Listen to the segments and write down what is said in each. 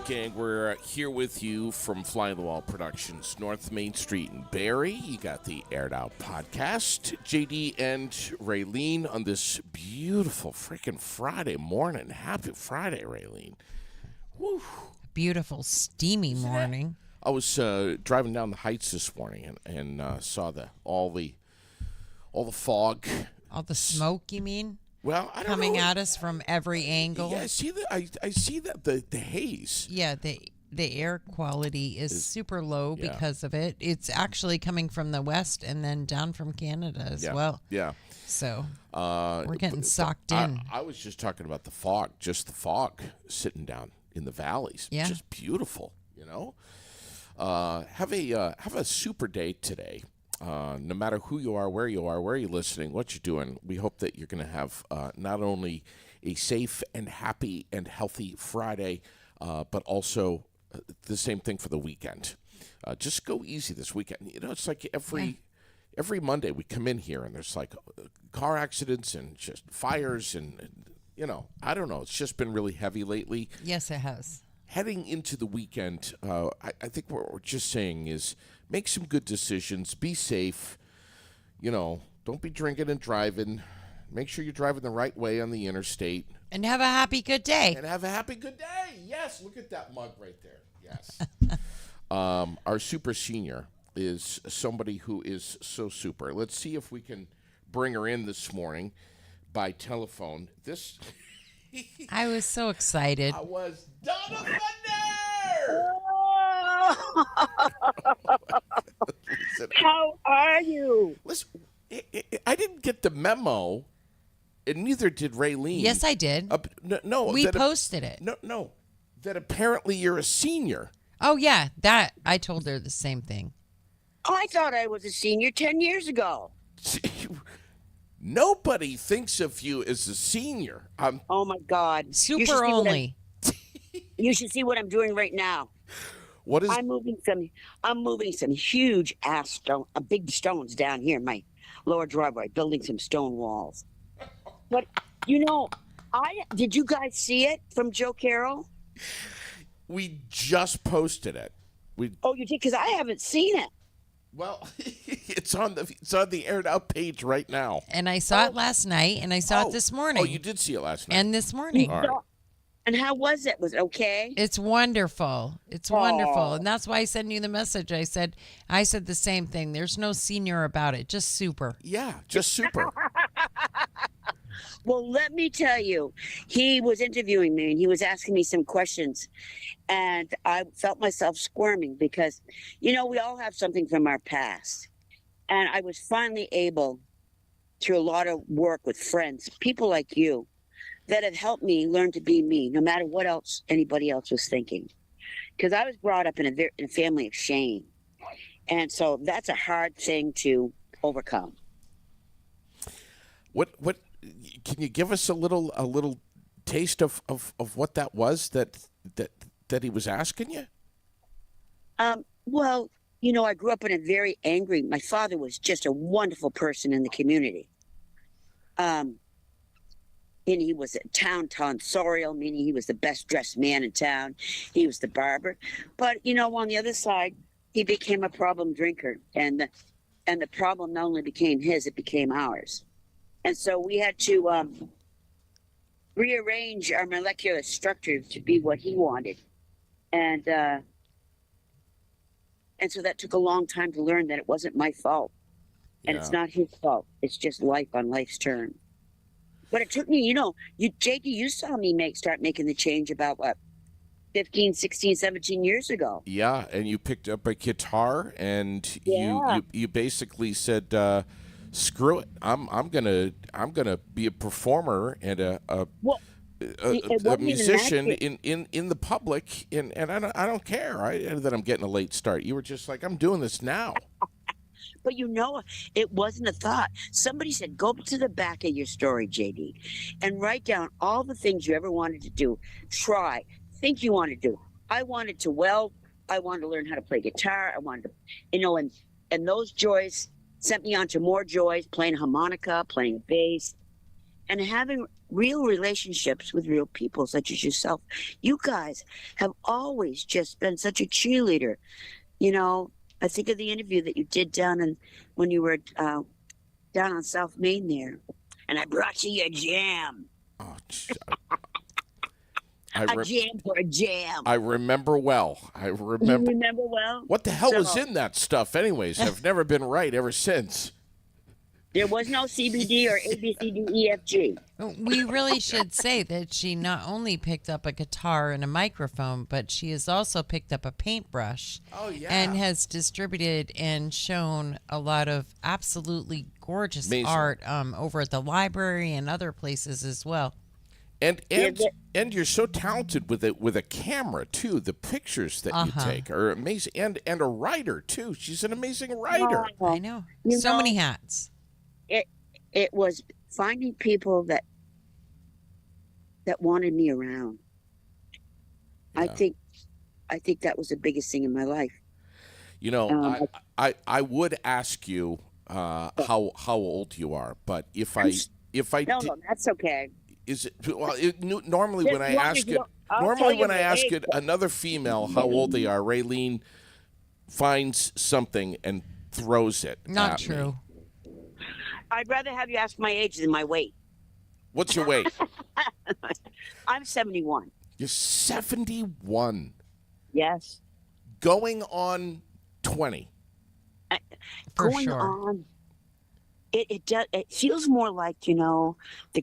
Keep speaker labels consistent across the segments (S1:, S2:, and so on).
S1: Gang, we're here with you from Fly the Wall Productions, North Main Street in Barrie. You got the Aired Out podcast. JD and Raylene on this beautiful freaking Friday morning. Happy Friday, Raylene. Woo.
S2: Beautiful, steamy morning.
S1: I was driving down the Heights this morning and saw all the fog.
S2: All the smoke, you mean?
S1: Well, I don't
S2: coming
S1: know.
S2: at us from every angle.
S1: Yeah, I see that. I see that the haze.
S2: Yeah, the air quality is super low because of it. It's actually coming from the west and then down from Canada as well.
S1: Yeah.
S2: So we're getting socked in.
S1: I was just talking about the fog, just the fog sitting down in the valleys.
S2: Yeah.
S1: Just beautiful, you know. Have a super day today. No matter who you are, where you're listening, what you're doing, we hope that you're going to have not only a safe and happy and healthy Friday, but also the same thing for the weekend. Just go easy this weekend. You know, it's like every Monday we come in here and there's like car accidents and just fires and you know, I don't know. It's just been really heavy lately.
S2: Yes, it has.
S1: Heading into the weekend, I think what we're just saying is make some good decisions. Be safe. You know, don't be drinking and driving. Make sure you're driving the right way on the interstate.
S2: And have a happy, good day.
S1: And have a happy, good day. Yes, look at that mug right there. Yes. Our super senior is somebody who is so super. Let's see if we can bring her in this morning by telephone. This...
S2: I was so excited.
S1: I was Donna Thunder!
S3: How are you?
S1: Listen, I didn't get the memo, and neither did Raylene.
S2: Yes, I did.
S1: No,
S2: we posted it.
S1: No, that apparently you're a senior.
S2: Oh, yeah, that I told her the same thing.
S3: Oh, I thought I was a senior 10 years ago.
S1: Nobody thinks of you as a senior.
S3: Oh, my God.
S2: Super only.
S3: You should see what I'm doing right now.
S1: What is?
S3: I'm moving some huge big stones down here in my lower driveway, building some stone walls. But, you know, did you guys see it from Joe Carroll?
S1: We just posted it.
S3: Oh, you did? Because I haven't seen it.
S1: Well, it's on the Aired Out page right now.
S2: And I saw it last night, and I saw it this morning.
S1: Oh, you did see it last night.
S2: And this morning.
S1: All right.
S3: And how was it? Was it okay?
S2: It's wonderful. It's wonderful. And that's why I sent you the message. I said the same thing. There's no senior about it. Just super.
S1: Yeah, just super.
S3: Well, let me tell you, he was interviewing me and he was asking me some questions. And I felt myself squirming because, you know, we all have something from our past. And I was finally able, through a lot of work with friends, people like you, that have helped me learn to be me, no matter what else anybody else was thinking. Because I was brought up in a family of shame. And so that's a hard thing to overcome.
S1: What can you give us a little taste of what that was that he was asking you?
S3: Well, you know, I grew up in a very angry, my father was just a wonderful person in the community. And he was a town tonsorial, meaning he was the best dressed man in town. He was the barber. But, you know, on the other side, he became a problem drinker. And the problem not only became his, it became ours. And so we had to rearrange our molecular structure to be what he wanted. and so that took a long time to learn that it wasn't my fault, and it's
S1: Yeah.
S3: not his fault. It's just life on life's turn. But it took me, JD, you saw me start making the change about what, 15, 16, 17 years ago.
S1: Yeah, and you picked up a guitar, and
S3: Yeah.
S1: you basically said, "Screw it! I'm gonna be a performer and
S3: Well,
S1: a,
S3: it
S1: a
S3: wasn't even that.
S1: musician in the public, and I don't care that I'm getting a late start. You were just like, I'm doing this now.
S3: But it wasn't a thought. Somebody said, go to the back of your story, JD, and write down all the things you ever wanted to do. Try, think you want to do. I wanted to weld. I wanted to learn how to play guitar. I wanted to, and those joys sent me on to more joys, playing harmonica, playing bass, and having real relationships with real people such as yourself. You guys have always just been such a cheerleader. I think of the interview that you did when you were down on South Main there, and I brought you your jam.
S1: Oh,
S3: A jam for a jam.
S1: I remember well. I
S3: You
S1: remember.
S3: remember well?
S1: What the hell was
S3: So-
S1: in that stuff, anyways? I've never been right ever since.
S3: There was no CBD or ABCDEFG.
S2: We really should say that she not only picked up a guitar and a microphone, but she has also picked up a paintbrush.
S1: Oh, yeah.
S2: And has distributed and shown a lot of absolutely gorgeous
S1: Amazing.
S2: art over at the library and other places as well.
S1: And
S3: Yeah,
S1: and you're so talented with a camera too. The pictures that you take are amazing, and a writer too. She's an amazing writer.
S2: I know.
S3: You
S2: So
S3: know-
S2: many hats.
S3: It was finding people that wanted me around. I
S1: Yeah.
S3: think that was the biggest thing in my life.
S1: You know,
S3: Um,
S1: I would ask you how old you are, but if I
S3: No,
S1: did,
S3: that's okay.
S1: is it well? Normally when I
S3: As long as
S1: ask
S3: you
S1: it,
S3: don't- I'll tell
S1: normally
S3: you
S1: when I
S3: my
S1: ask
S3: age.
S1: it another female how old they are, Raylene finds something and throws it.
S2: Not
S1: at me.
S2: true.
S3: I'd rather have you ask my age than my weight.
S1: What's your weight?
S3: I'm 71.
S1: You're 71,
S3: Yes.
S1: going on 20.
S2: For
S3: Going
S2: sure.
S3: on. It feels more like, the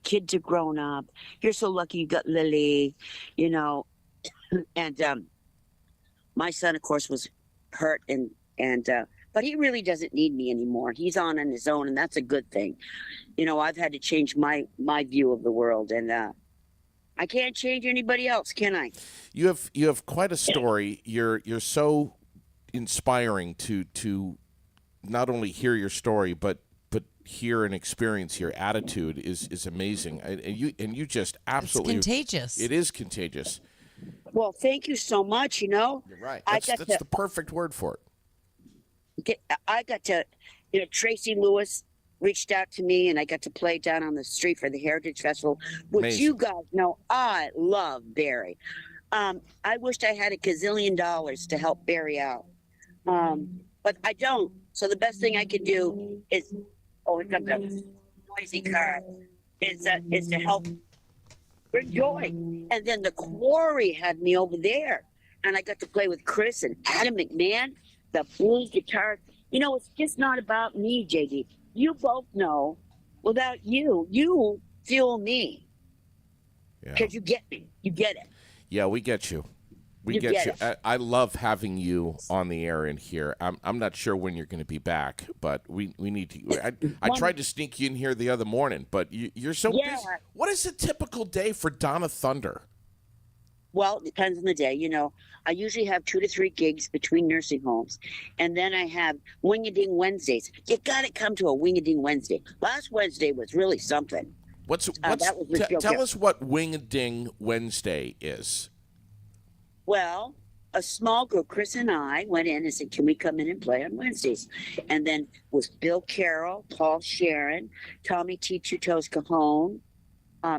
S3: kids are grown up. You're so lucky you got Lily, and my son, of course, was hurt and but he really doesn't need me anymore. He's on his own, and that's a good thing. I've had to change my view of the world, and I can't change anybody else, can I?
S1: You have quite a story. You're so inspiring to not only hear your story, but hear and experience your attitude is amazing. And you just
S2: It's
S1: absolutely
S2: contagious.
S1: It is contagious.
S3: Well, thank you so much.
S1: You're right.
S3: I
S1: That's
S3: got
S1: that's
S3: to-
S1: the perfect word for it.
S3: I got to, Tracy Lewis reached out to me, and I got to play down on the street for the Heritage Festival, which
S1: Amazing.
S3: you guys know I love Barry. I wished I had $1 gazillion to help Barry out, but I don't. So the best thing I can do is, here comes a noisy car, is to help bring joy. And then the Quarry had me over there, and I got to play with Chris and Adam McMahon, the blues guitar. It's just not about me, JD. You both know, without you fuel me
S1: Yeah.
S3: because you get me. You get it.
S1: Yeah, we get you. We
S3: You
S1: get
S3: get
S1: you.
S3: it.
S1: I love having you on the air in here. I'm not sure when you're going to be back, but we need to. I tried to sneak you in here the other morning, but you're so
S3: Yeah.
S1: busy. What is a typical day for Donna Thunder?
S3: Well, it depends on the day. I usually have 2 to 3 gigs between nursing homes. And then I have Wing-a-Ding Wednesdays. You got to come to a Wing-a-Ding Wednesday. Last Wednesday was really something.
S1: What's
S3: that was the joke,
S1: tell
S3: yeah.
S1: us what Wing a Ding Wednesday is.
S3: Well, a small group, Chris and I, went in and said, can we come in and play on Wednesdays? And then was Bill Carroll, Paul Sharon, Tommy T. Chutos Cajon,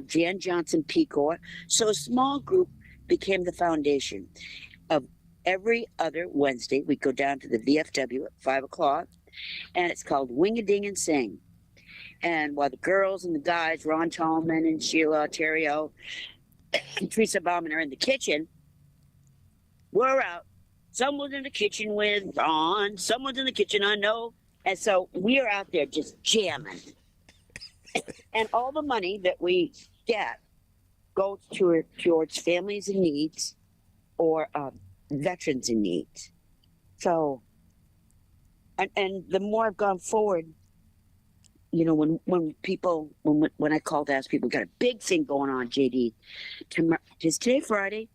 S3: Jan Johnson Pecor. So a small group became the foundation of every other Wednesday. We go down to the VFW at 5 o'clock, and it's called Wing a Ding and Sing. And while the girls and the guys, Ron Tallman and Sheila Terrio and Teresa Bauman, are in the kitchen, we're out. Someone's in the kitchen with Ron. Someone's in the kitchen, I know. And so we are out there just jamming. And all the money that we get goes towards families in needs or veterans in need. So, and the more I've gone forward, you know, when I call to ask people, got a big thing going on, JD. Is today Friday?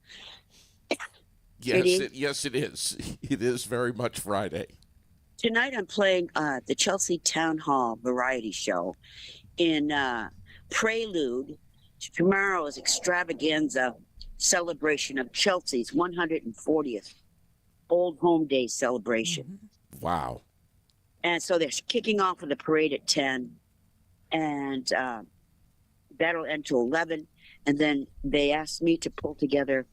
S1: Yes, it is. It is very much Friday.
S3: Tonight I'm playing the Chelsea Town Hall variety show in prelude to tomorrow's extravaganza celebration of Chelsea's 140th Old Home Day celebration.
S1: Wow.
S3: And so they're kicking off with the parade at 10, and that'll end till 11. And then they asked me to pull together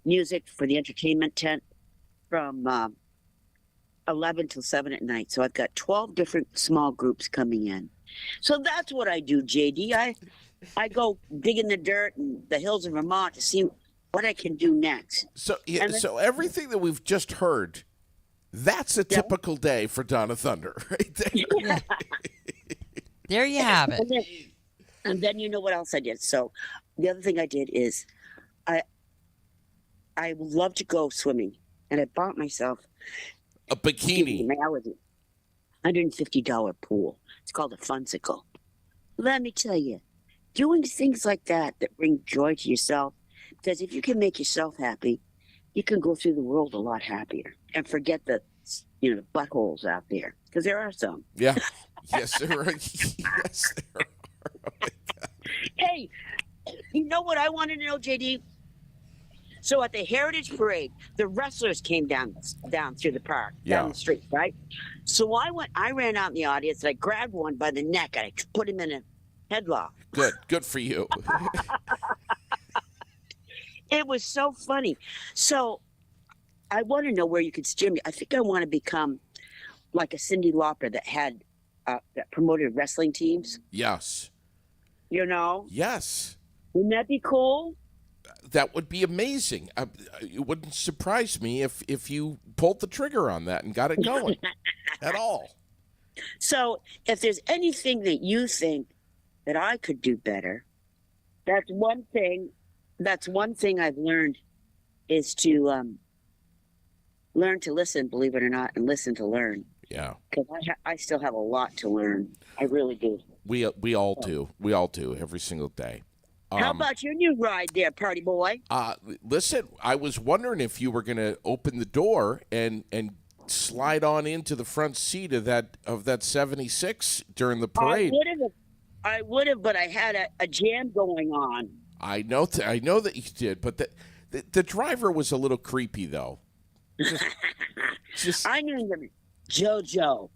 S3: music for the entertainment tent from 11 till 7 at night. So I've got 12 different small groups coming in. So that's what I do, JD. I go dig in the dirt and the hills of Vermont to see what I can do next.
S1: So, so everything that we've just heard, that's a typical day for Donna Thunder, right there.
S2: Yeah. There you have it.
S3: And then you know what else I did. So the other thing I did is I would love to go swimming, and I bought myself
S1: A bikini.
S3: $150 pool. It's called a Funsicle. Let me tell you, doing things like that bring joy to yourself, because if you can make yourself happy, you can go through the world a lot happier and forget the buttholes out there, because there are some.
S1: Yeah. Yes, there are. Yes, there are. Oh my God.
S3: Hey, you know what I wanted to know, JD? So at the Heritage Parade, the wrestlers came down through the park, down the street, right? So I ran out in the audience and I grabbed one by the neck and I put him in a headlock.
S1: Good for you.
S3: It was so funny. So I want to know where you could steer me. I think I want to become like a Cyndi Lauper that promoted wrestling teams.
S1: Yes.
S3: You know?
S1: Yes.
S3: Wouldn't that be cool?
S1: That would be amazing. It wouldn't surprise me if you pulled the trigger on that and got it going at all.
S3: So if there's anything that you think that I could do better, that's one thing I've learned is to learn to listen, believe it or not, and listen to learn.
S1: Yeah.
S3: Because I still have a lot to learn. I really do.
S1: We all do. We all do every single day.
S3: How about your new ride there, party boy?
S1: Listen, I was wondering if you were going to open the door and slide on into the front seat of that 76 during the parade.
S3: I would have, but I had a jam going on.
S1: I know that you did, but the driver was a little creepy though.
S3: I knew him, JoJo.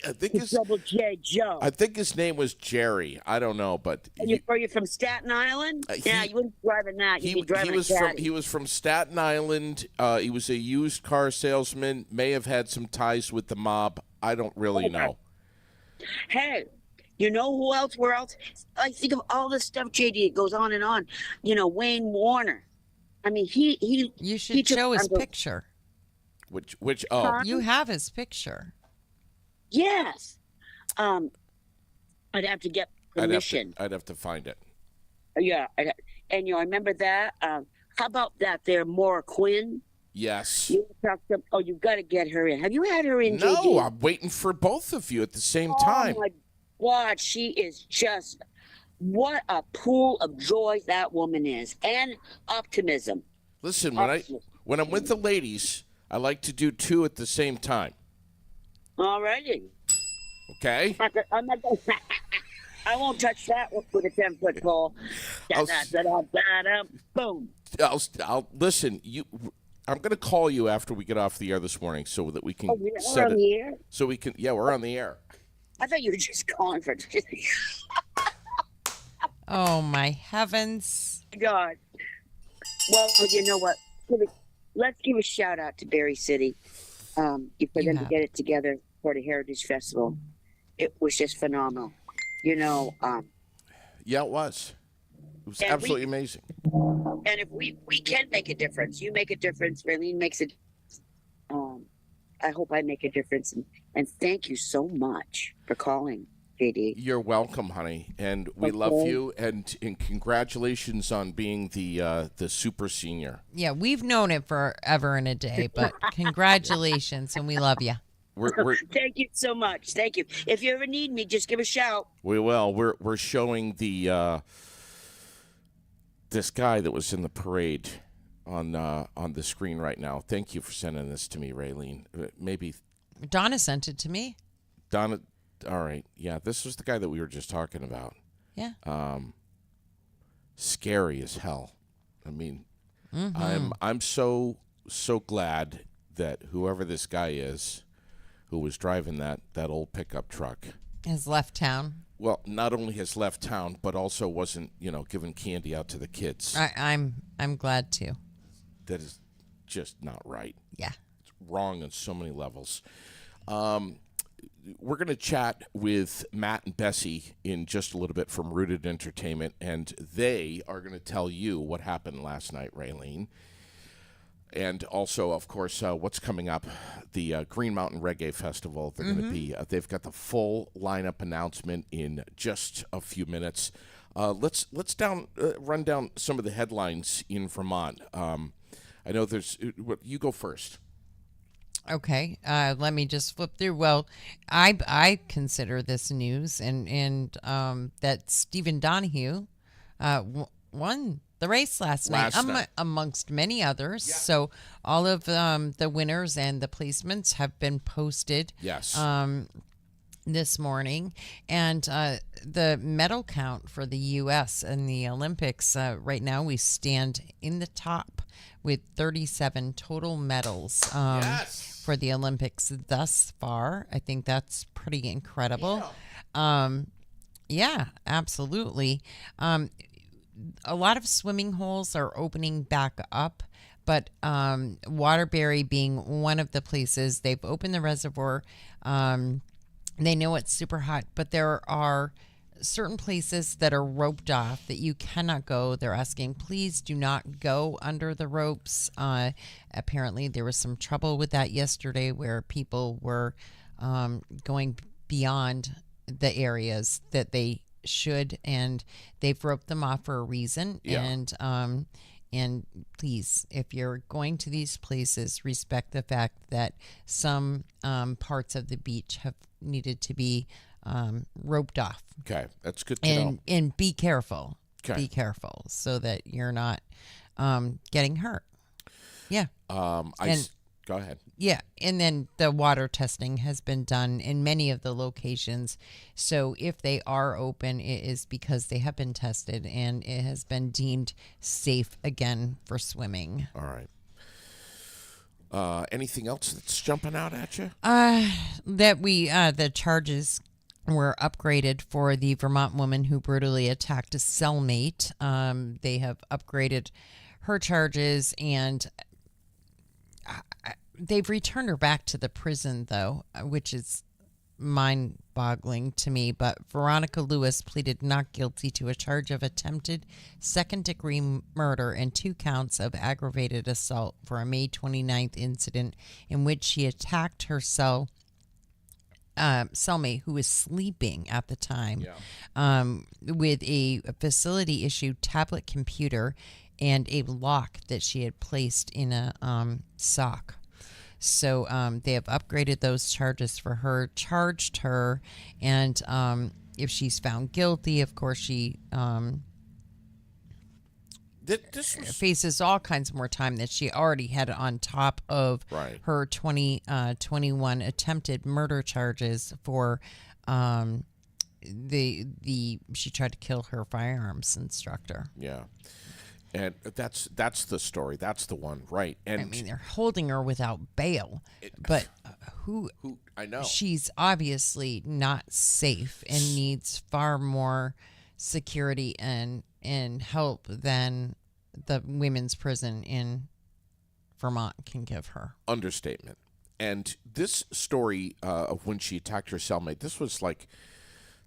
S1: I think
S3: Double J Joe.
S1: I think his name was Jerry. I don't know, but
S3: are you from Staten Island? Yeah, you wouldn't be driving that. You'd be driving
S1: he was from Staten Island. He was a used car salesman. May have had some ties with the mob. I don't really know.
S3: Hey, you know who else? Where else? I think of all this stuff, JD. It goes on and on. You know, Wayne Warner. I mean,
S2: You should show his picture.
S1: Which
S2: You have his picture.
S3: Yes. I'd have to get permission.
S1: I'd have to find it.
S3: Yeah. And I remember that. How about that there, Maura Quinn?
S1: Yes.
S3: You've got to get her in. Have you had her in,
S1: No,
S3: JD?
S1: I'm waiting for both of you at the same time.
S3: Oh, my God. She is just, what a pool of joy that woman is. And optimism.
S1: Listen, when I'm with the ladies, I like to do two at the same time.
S3: All righty.
S1: Okay?
S3: I'm not gonna, I won't touch that with a 10-foot pole. Boom.
S1: I'll listen. I'm going to call you after we get off the air this morning so that we can
S3: we're on the air?
S1: So we can. Yeah, we're on the air.
S3: I thought you were just calling for.
S2: Oh my heavens!
S3: God. Well, you know what? Let's give a shout out to Berry City for them to get it together for the Heritage Festival. It was just phenomenal. You know.
S1: Yeah, it was. It was
S3: And
S1: absolutely amazing.
S3: and if we can make a difference, you make a difference, Raylene makes a um I hope I make a difference, and thank you so much for calling, JD.
S1: You're welcome, honey, and we love
S3: Okay.
S1: you, and congratulations on being the super senior.
S2: Yeah, we've known it forever and a day, but congratulations, and we love you.
S1: We're
S3: Thank you so much. Thank you. If you ever need me, just give a shout.
S1: we will. We're showing the this guy that was in the parade on the screen right now. Thank you for sending this to me, Raylene. Maybe
S2: Donna sent it to me.
S1: Donna. All right, yeah, this was the guy that we were just talking about.
S2: Yeah.
S1: Scary as hell. I mean, I'm so glad that whoever this guy is, who was driving that old pickup truck,
S2: Has left town.
S1: well, not only has left town, but also wasn't giving candy out to the kids.
S2: I'm glad too.
S1: That is just not right.
S2: Yeah.
S1: It's wrong on so many levels. We're going to chat with Matt and Bessie in just a little bit from Rooted Entertainment, and they are going to tell you what happened last night, Raylene. And also, of course, what's coming up, the Green Mountain Reggae Festival. They're going to be, they've got the full lineup announcement in just a few minutes. Let's run down some of the headlines in Vermont. I know there's, you go first.
S2: Okay, let me just flip through. Well, I consider this news, and that Stephen Donahue won the race last night, amongst many others.
S1: Yeah.
S2: So all of the winners and the placements have been posted.
S1: Yes.
S2: This morning, and the medal count for the U.S. in the Olympics right now, we stand in the top with 37 total medals
S1: Yes.
S2: for the Olympics thus far. I think that's pretty incredible. Yeah, absolutely. A lot of swimming holes are opening back up, but Waterbury being one of the places, they've opened the reservoir. They know it's super hot, but there are certain places that are roped off that you cannot go. They're asking, please do not go under the ropes. Apparently, there was some trouble with that yesterday where people were going beyond the areas that they should, and they've roped them off for a reason.
S1: Yeah.
S2: And please, if you're going to these places, respect the fact that some parts of the beach have needed to be roped off.
S1: Okay, that's good to know.
S2: And be careful.
S1: Okay.
S2: Be careful so that you're not getting hurt. Yeah.
S1: Go ahead.
S2: Yeah, and then the water testing has been done in many of the locations. So if they are open, it is because they have been tested and it has been deemed safe again for swimming.
S1: All right. Anything else that's jumping out at you?
S2: The charges were upgraded for the Vermont woman who brutally attacked a cellmate. They have upgraded her charges, and they've returned her back to the prison, though, which is mind-boggling to me. But Veronica Lewis pleaded not guilty to a charge of attempted second-degree murder and 2 counts of aggravated assault for a May 29th incident in which she attacked her cellmate who was sleeping at the time with a facility-issued tablet computer and a lock that she had placed in a sock. So they have upgraded those charges for her, charged her, and if she's found guilty, of course, she faces all kinds more time that she already had on top of her 2021 attempted murder charges for she tried to kill her firearms instructor.
S1: Yeah. And that's the story. That's the one, right? And
S2: I mean, they're holding her without bail, but who
S1: I know,
S2: she's obviously not safe and needs far more security and help than the women's prison in Vermont can give her.
S1: Understatement. And this story of when she attacked her cellmate, this was like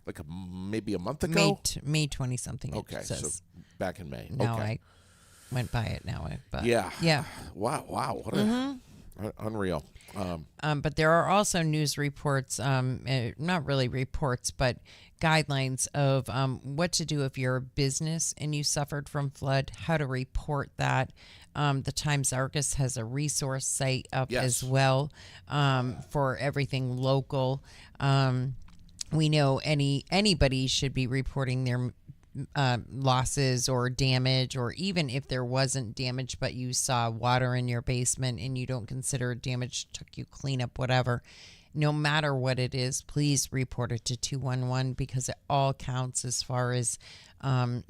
S1: like maybe a month ago.
S2: May 20 something.
S1: Okay,
S2: It says.
S1: so back in May.
S2: Now
S1: okay.
S2: I went by it now. But
S1: Yeah.
S2: yeah.
S1: Wow. What unreal.
S2: But there are also news reports, not really reports, but guidelines of what to do if you're a business and you suffered from flood, how to report that. The Times Argus has a resource site up
S1: Yes.
S2: as well for everything local. We know anybody should be reporting their losses or damage, or even if there wasn't damage but you saw water in your basement and you don't consider it damage, took you clean up, whatever, no matter what it is, please report it to 211 because it all counts as far as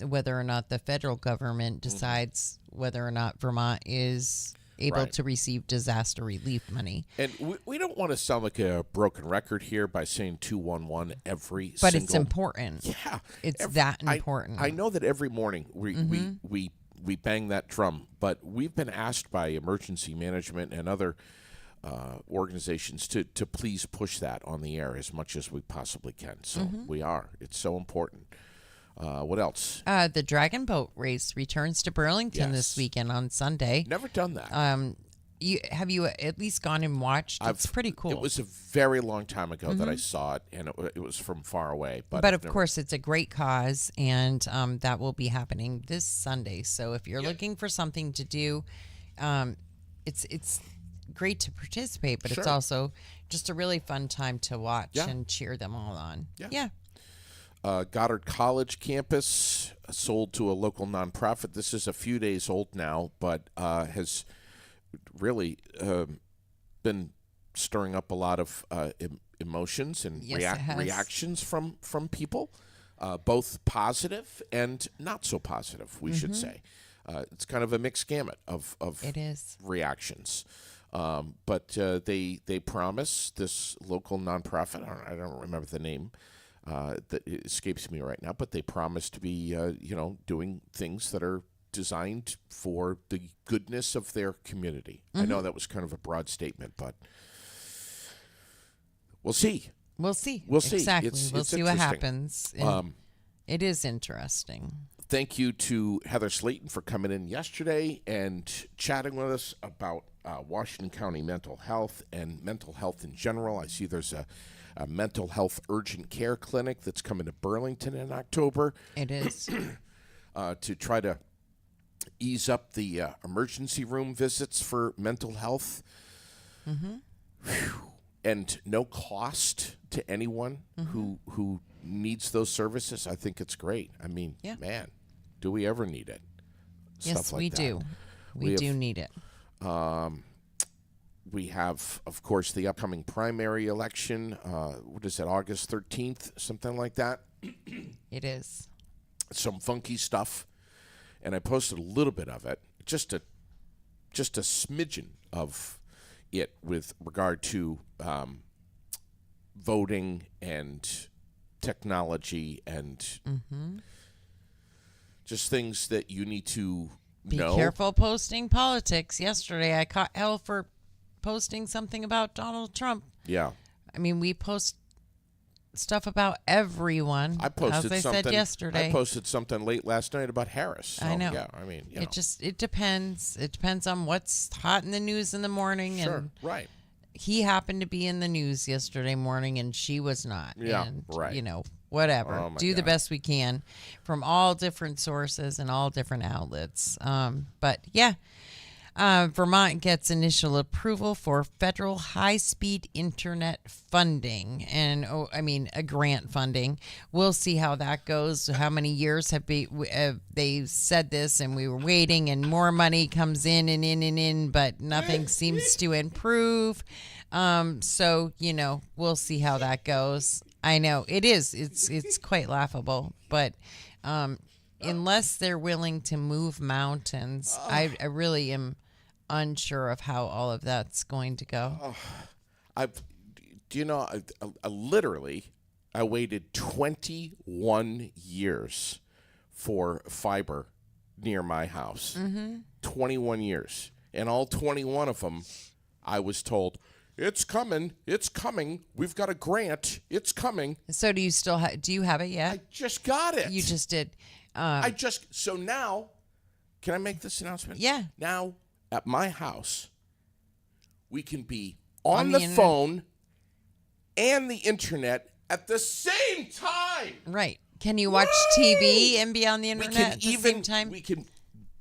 S2: whether or not the federal government decides whether or not Vermont is able
S1: Right.
S2: to receive disaster relief money.
S1: And we don't want to sound like a broken record here by saying 211 every
S2: But
S1: single.
S2: it's important.
S1: Yeah,
S2: It's that important.
S1: I know that every morning we bang that drum, but we've been asked by emergency management and other organizations to please push that on the air as much as we possibly can. So we are. It's so important. What else?
S2: The Dragon Boat race returns to Burlington this
S1: Yes.
S2: weekend on Sunday.
S1: Never done that.
S2: Have you at least gone and watched? It's pretty cool.
S1: It was a very long time ago that I saw it, and it was from far away. But
S2: of course, it's a great cause, and that will be happening this Sunday. So if you're looking for something to do, it's great to participate, but it's
S1: Sure.
S2: also just a really fun time to watch
S1: Yeah.
S2: and cheer them all on.
S1: Yeah. Goddard College campus sold to a local nonprofit. This is a few days old now, but has really been stirring up a lot of emotions and
S2: Yes, it has.
S1: reactions from people, both positive and not so positive, we should say. It's kind of a mixed gamut of
S2: It is.
S1: reactions. But they promise, this local nonprofit, I don't remember the name, that it escapes me right now, but they promise to be doing things that are designed for the goodness of their community. I know that was kind of a broad statement, but we'll see.
S2: We'll see.
S1: We'll see.
S2: Exactly.
S1: It's
S2: We'll see what
S1: interesting.
S2: happens. And it is interesting.
S1: Thank you to Heather Slayton for coming in yesterday and chatting with us about Washington County mental health and mental health in general. I see there's a mental health urgent care clinic that's coming to Burlington in October
S2: It is.
S1: to try to ease up the emergency room visits for mental health. And no cost to anyone who needs those services. I think it's great. I mean,
S2: Yeah.
S1: man, do we ever need it?
S2: Yes,
S1: Stuff like
S2: we
S1: that.
S2: do.
S1: We
S2: We
S1: have-
S2: do need it.
S1: We have, of course, the upcoming primary election. What is it, August 13th, something like that?
S2: It is.
S1: Some funky stuff. And I posted a little bit of it, just a smidgen of it with regard to voting and technology and just things that you need to
S2: Be
S1: know.
S2: careful posting politics. Yesterday, I caught hell for posting something about Donald Trump.
S1: Yeah.
S2: I mean, we post stuff about everyone.
S1: I posted
S2: as I
S1: something
S2: said yesterday.
S1: I posted something late last night about Harris. So,
S2: I know.
S1: Yeah, I mean, you know.
S2: It depends. It depends on what's hot in the news in the morning.
S1: Sure,
S2: And
S1: right.
S2: he happened to be in the news yesterday morning, and she was not.
S1: Yeah,
S2: and,
S1: right.
S2: You know, whatever.
S1: Oh, my
S2: Do the
S1: God.
S2: best we can from all different sources and all different outlets. But yeah. Vermont gets initial approval for federal high-speed internet funding, and a grant funding. We'll see how that goes. How many years have they said this, and we were waiting, and more money comes in and in and in, but nothing seems to improve. So we'll see how that goes. I know it is. It's quite laughable, but unless they're willing to move mountains, I really am unsure of how all of that's going to go.
S1: I literally waited 21 years for fiber near my house. 21 years. And all 21 of them, I was told, It's coming. It's coming. We've got a grant. It's coming.
S2: So do you still do you have it yet?
S1: I just got it.
S2: You just did.
S1: So now, can I make this announcement?
S2: Yeah.
S1: Now, at my house, we can be on
S2: the
S1: the
S2: internet?
S1: phone and the internet at the same time.
S2: Right. Can you watch TV and be on the
S1: We
S2: internet
S1: can
S2: at the same time?
S1: we can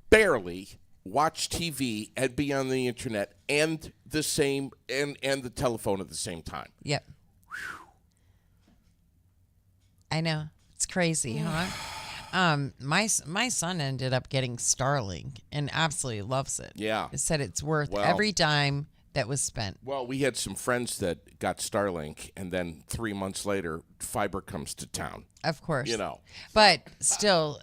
S1: barely watch TV and be on the internet and the same and the telephone at the same time.
S2: Yep. I know. It's crazy, huh? My son ended up getting Starlink and absolutely loves it.
S1: Yeah.
S2: He said it's worth
S1: Well-
S2: every dime that was spent.
S1: Well, we had some friends that got Starlink, and then 3 months later, fiber comes to town.
S2: Of course.
S1: You know.
S2: But still,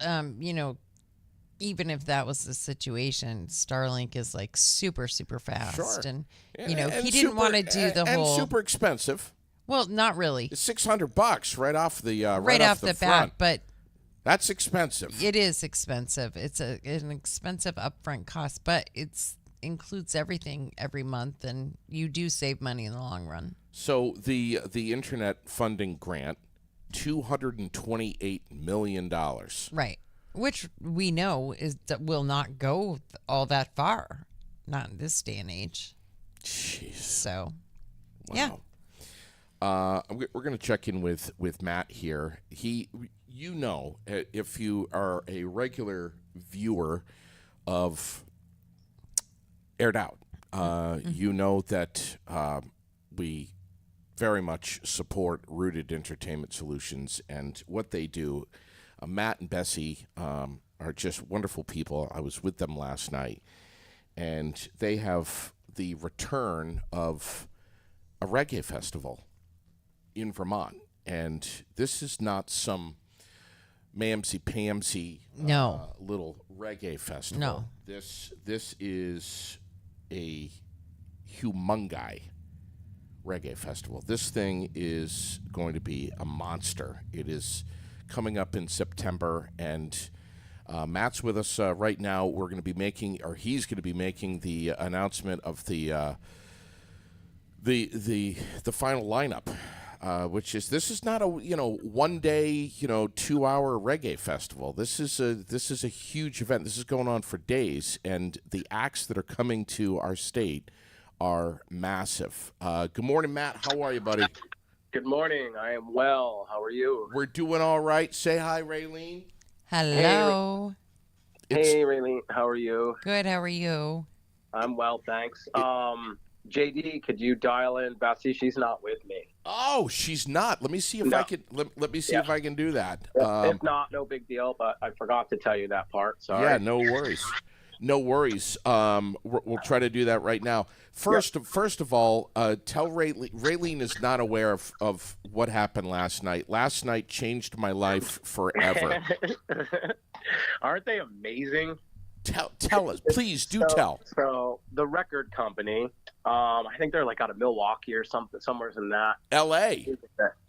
S2: even if that was the situation, Starlink is like super, super fast.
S1: Sure.
S2: And,
S1: And
S2: he didn't want to do the
S1: and
S2: whole.
S1: super expensive.
S2: Well, not really.
S1: It's $600 right off the
S2: Right off the
S1: front.
S2: bat, but
S1: That's expensive.
S2: it is expensive. It's an expensive upfront cost, but it's includes everything every month, and you do save money in the long run.
S1: So the internet funding grant, $228 million.
S2: Right. Which we know will not go all that far. Not in this day and age.
S1: Jeez.
S2: So,
S1: Wow.
S2: yeah.
S1: We're going to check in with Matt here. If you are a regular viewer of Aired Out, you know that we very much support Rooted Entertainment Solutions and what they do. Matt and Bessie are just wonderful people. I was with them last night, and they have the return of a reggae festival in Vermont. And this is not some mamsy-pamsy
S2: No.
S1: little reggae festival.
S2: No.
S1: This is a humongi reggae festival. This thing is going to be a monster. It is coming up in September, and Matt's with us right now. We're going to be making, or he's going to be making the announcement of the final lineup. Which is, this is not a 1 day 2 hour reggae festival. This is a huge event. This is going on for days, and the acts that are coming to our state are massive. Good morning, Matt. How are you, buddy?
S4: Good morning. I am well. How are you?
S1: We're doing all right. Say hi, Raylene.
S2: Hello.
S4: Hey, Raylene. How are you?
S2: Good. How are you?
S4: I'm well, thanks. JD, could you dial in Bessie? She's not with me.
S1: Oh, she's not. Let me see if I can. Let me see if I can do that.
S4: If not, no big deal. But I forgot to tell you that part. Sorry.
S1: Yeah, no worries. No worries. We'll try to do that right now. First of all, tell Raylene is not aware of what happened last night. Last night changed my life forever.
S4: Aren't they amazing?
S1: Tell us, please do tell.
S4: So the record company, I think they're like out of Milwaukee or something, somewhere in that.
S1: L.A.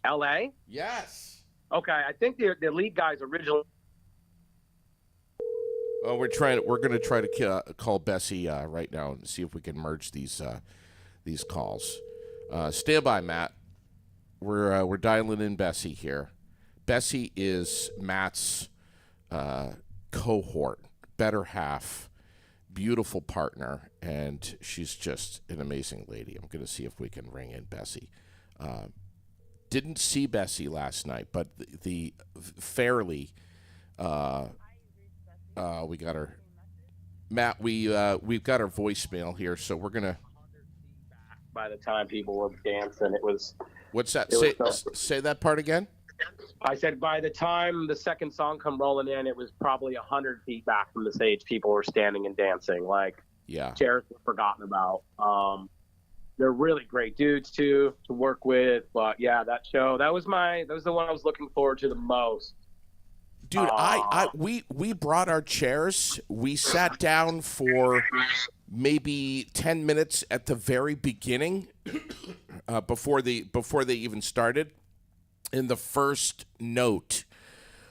S4: L.A.
S1: Yes.
S4: Okay, I think the lead guys originally.
S1: Oh, we're going to try to call Bessie right now and see if we can merge these calls. Stand by, Matt. We're dialing in Bessie here. Bessie is Matt's cohort, better half, beautiful partner, and she's just an amazing lady. I'm going to see if we can ring in Bessie. Didn't see Bessie last night, but the fairly. We got her, Matt. We've got our voicemail here, so we're gonna.
S4: By the time people were dancing, it was.
S1: What's that?
S4: Was
S1: Say that part again.
S4: I said by the time the second song come rolling in, it was probably 100 feet back from the stage. People were standing and dancing, like
S1: Yeah.
S4: chairs were forgotten about. They're really great dudes to work with, but yeah, that was the one I was looking forward to the most.
S1: Dude, we brought our chairs. We sat down for maybe 10 minutes at the very beginning, before they even started. In the first note,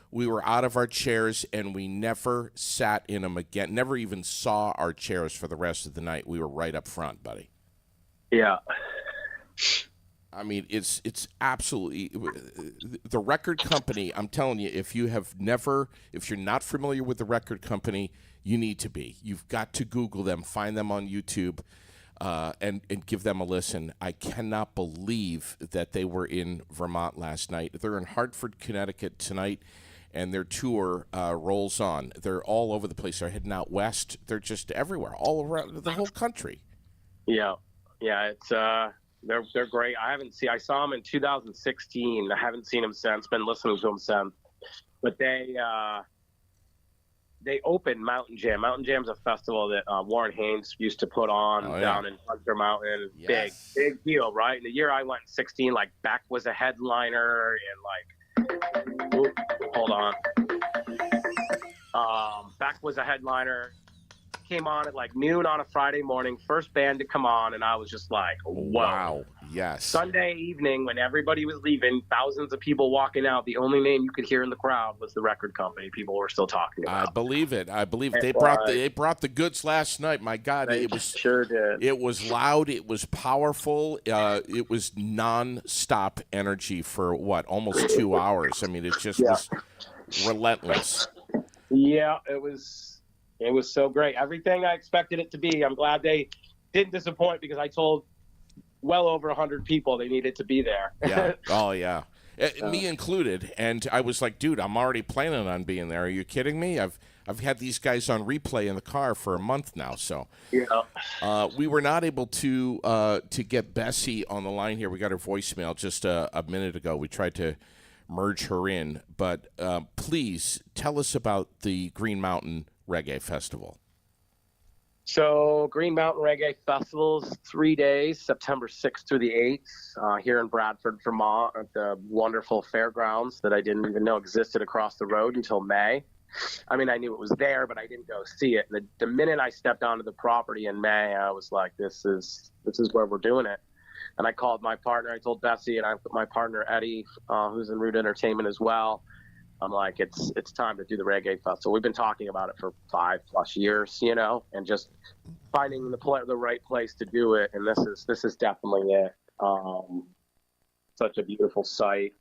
S1: we were out of our chairs, and we never sat in them again. Never even saw our chairs for the rest of the night. We were right up front, buddy.
S4: Yeah,
S1: I mean, it's absolutely the record company. I'm telling you, if you're not familiar with the record company, you need to be. You've got to Google them, find them on YouTube, and give them a listen. I cannot believe that they were in Vermont last night. They're in Hartford, Connecticut tonight, and their tour rolls on. They're all over the place. They're heading out west. They're just everywhere, all around the whole country.
S4: Yeah, it's they're great. I saw them in 2016. I haven't seen them since. Been listening to them since. But they opened Mountain Jam. Mountain Jam's a festival that Warren Haynes used to put on down in Hunter Mountain.
S1: Yes.
S4: Big deal, right? And the year I went in 16, like Beck was a headliner, and hold on. Beck was a headliner. Came on at like noon on a Friday morning, first band to come on, and I was just like, whoa.
S1: Wow, yes.
S4: Sunday evening, when everybody was leaving, thousands of people walking out, the only name you could hear in the crowd was the record company people were still talking about.
S1: I believe it. They brought the goods last night. My God, it was
S4: sure did.
S1: It was loud. It was powerful. It was non-stop energy for almost 2 hours. I mean, it just was relentless.
S4: Yeah, it was so great. Everything I expected it to be. I'm glad they didn't disappoint, because I told well over 100 people they needed to be there.
S1: Yeah. Oh, yeah. Me included. And I was like, dude, I'm already planning on being there. Are you kidding me? I've had these guys on replay in the car for a month now. So we were not able to get Bessie on the line here. We got her voicemail just a minute ago. We tried to merge her in. But please tell us about the Green Mountain Reggae Festival.
S4: So Green Mountain Reggae Festival is 3 days, September 6th through the 8th, here in Bradford, Vermont, at the wonderful fairgrounds that I didn't even know existed across the road until May. I mean, I knew it was there, but I didn't go see it. And the minute I stepped onto the property in May, I was like, this is where we're doing it. And I called my partner. I told Bessie, and I put my partner Eddie, who's in Root Entertainment as well. I'm like, it's time to do the Reggae Festival. We've been talking about it for 5+ years, and just finding the right place to do it. And this is definitely it. Such a beautiful site.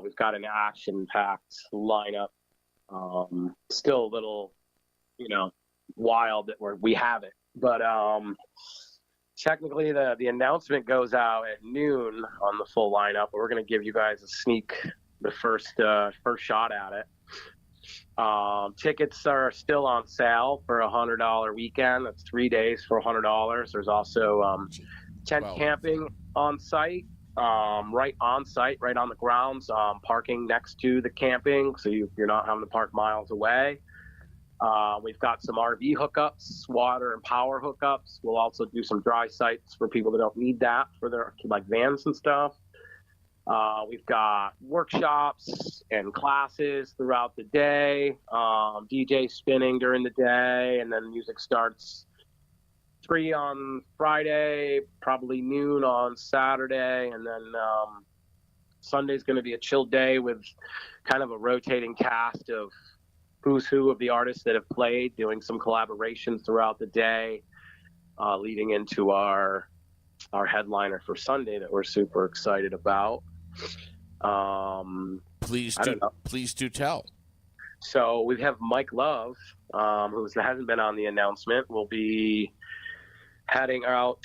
S4: We've got an action-packed lineup. Still a little, wild that we have it, but technically the announcement goes out at noon on the full lineup. But we're going to give you guys the first shot at it. Tickets are still on sale for $100 weekend. That's 3 days for $100. There's also tent camping on site, right on site, right on the grounds, parking next to the camping, so you're not having to park miles away. We've got some RV hookups, water and power hookups. We'll also do some dry sites for people that don't need that for their vans and stuff. We've got workshops and classes throughout the day, DJ spinning during the day, and then music starts 3 on Friday, probably noon on Saturday, and then Sunday's going to be a chill day with kind of a rotating cast of who's who of the artists that have played, doing some collaborations throughout the day, leading into our headliner for Sunday that we're super excited about.
S1: Please do tell.
S4: So we have Mike Love, who hasn't been on the announcement, will be heading out,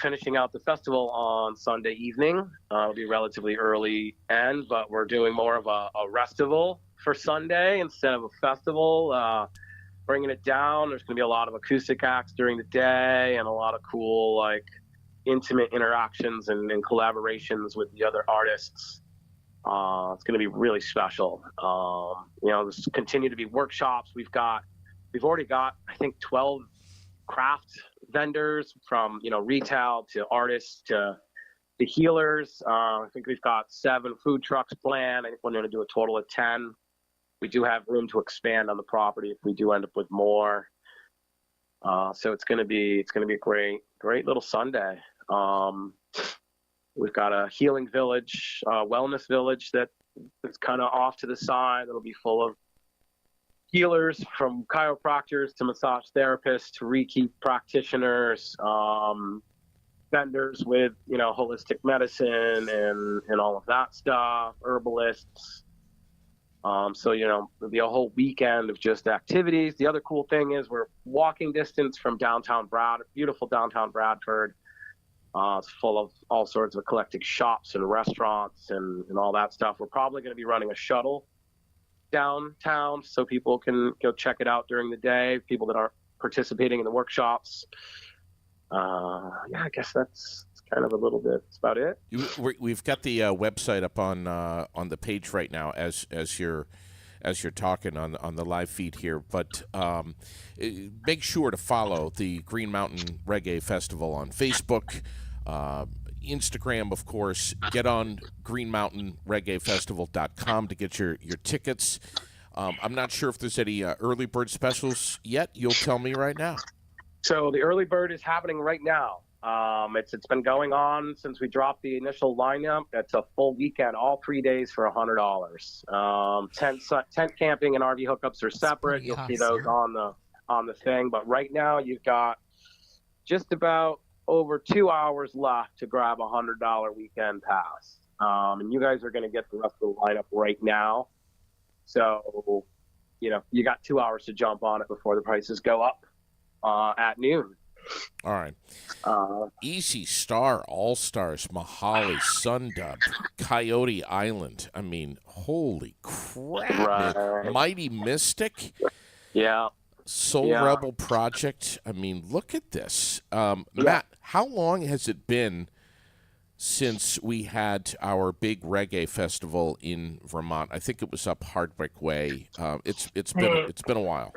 S4: finishing out the festival on Sunday evening. It'll be relatively early end, but we're doing more of a restival for Sunday instead of a festival, bringing it down. There's going to be a lot of acoustic acts during the day and a lot of cool, intimate interactions and collaborations with the other artists. It's going to be really special. There's continue to be workshops. We've already got, I think, 12 craft vendors from, retail to artists to healers. I think we've got 7 food trucks planned. I think we're going to do a total of 10. We do have room to expand on the property if we do end up with more. So it's going to be a great little Sunday. We've got a healing village, wellness village that's kind of off to the side. It'll be full of healers, from chiropractors to massage therapists to Reiki practitioners. vendors with, holistic medicine and all of that stuff, herbalists. So, there'll be a whole weekend of just activities. The other cool thing is we're walking distance from beautiful downtown Bradford. It's full of all sorts of eclectic shops and restaurants and all that stuff. We're probably going to be running a shuttle downtown so people can go check it out during the day, people that aren't participating in the workshops. I guess that's kind of a little bit. That's about it.
S1: We've got the website up on the page right now as you're talking on the live feed here. But make sure to follow the Green Mountain Reggae Festival on Facebook, Instagram, of course. Get on greenmountainreggaefestival.com to get your tickets. I'm not sure if there's any early bird specials yet. You'll tell me right now.
S4: So the early bird is happening right now. It's been going on since we dropped the initial lineup. It's a full weekend, all 3 days for $100. Tent camping and RV hookups are separate. You'll see those on the thing. But right now you've got just about over 2 hours left to grab a $100 weekend pass. And you guys are going to get the rest of the lineup right now. So, you got 2 hours to jump on it before the prices go up at noon.
S1: All right. Easy Star, All Stars, Mahali, Sundub, Coyote Island. I mean, holy crap.
S4: Right.
S1: Mighty Mystic.
S4: Yeah.
S1: Soul Rebel Project. I mean, look at this. Matt, how long has it been since we had our big reggae festival in Vermont? I think it was up Hardwick Way. It's been a while.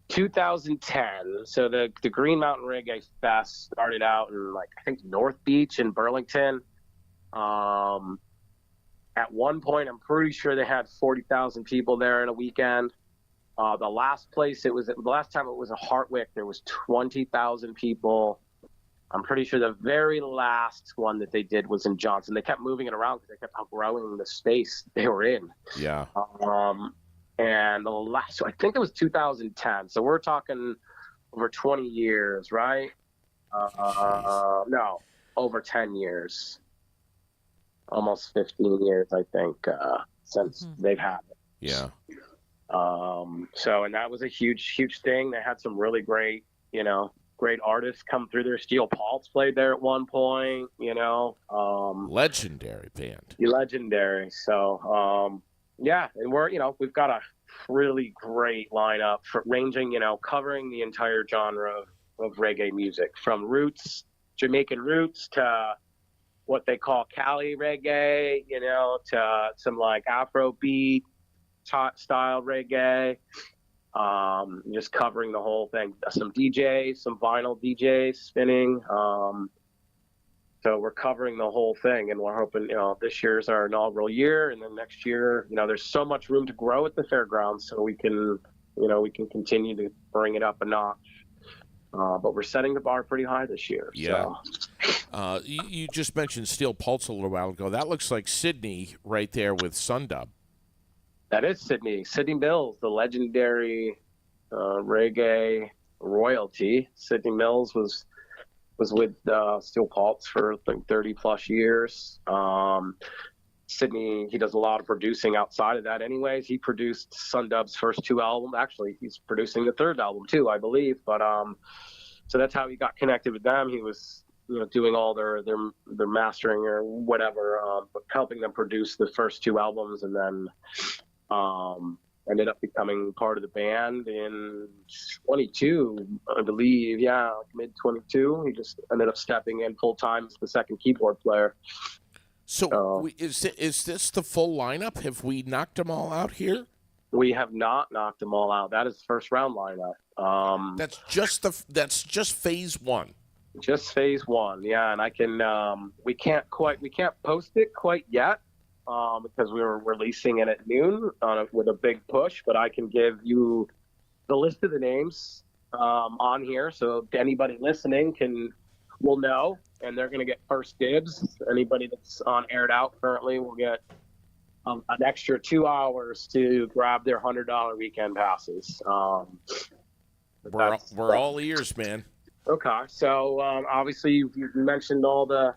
S4: 2010. So the Green Mountain Reggae Fest started out in I think North Beach in Burlington. At one point, I'm pretty sure they had 40,000 people there in a weekend. The last time it was a Hardwick, there was 20,000 people. I'm pretty sure the very last one that they did was in Johnson. They kept moving it around because they kept outgrowing the space they were in.
S1: Yeah.
S4: And so I think it was 2010. So we're talking over 20 years, right? No, over 10 years. Almost 15 years, I think, since they've had it.
S1: Yeah.
S4: And that was a huge thing. They had some really great artists come through there. Steel Pulse played there at one point,
S1: legendary band.
S4: Legendary. So, and we've got a really great lineup ranging, covering the entire genre of reggae music, from roots, Jamaican roots, to what they call Cali reggae, to some Afrobeat style reggae. Just covering the whole thing. Some DJs, some vinyl DJs spinning. So we're covering the whole thing, and we're hoping, this year's our inaugural year, and then next year, there's so much room to grow at the fairgrounds, so we can continue to bring it up a notch. But we're setting the bar pretty high this year.
S1: Yeah.
S4: So.
S1: You just mentioned Steel Pulse a little while ago. That looks like Sydney right there with Sundub.
S4: That is Sydney. Sydney Mills, the legendary reggae royalty. Sydney Mills was with Steel Pulse for 30 plus years. Sydney, he does a lot of producing outside of that anyways. He produced Sundub's first 2 albums. Actually, he's producing the 3rd album too, I believe. But so that's how he got connected with them. He was doing all their mastering or whatever, but helping them produce the first 2 albums, and then ended up becoming part of the band in 22, I believe. Yeah, mid 22. He just ended up stepping in full time as the second keyboard player.
S1: So is this the full lineup? Have we knocked them all out here?
S4: We have not knocked them all out. That is first round lineup.
S1: That's just phase one.
S4: Just phase one, yeah. And I can we can't post it quite yet. Because we were releasing it at noon with a big push, but I can give you the list of the names on here, so anybody listening will know, and they're going to get first dibs. Anybody that's on Aired Out currently will get an extra 2 hours to grab their $100 weekend passes.
S1: We're all ears, man.
S4: Okay, so obviously you mentioned all the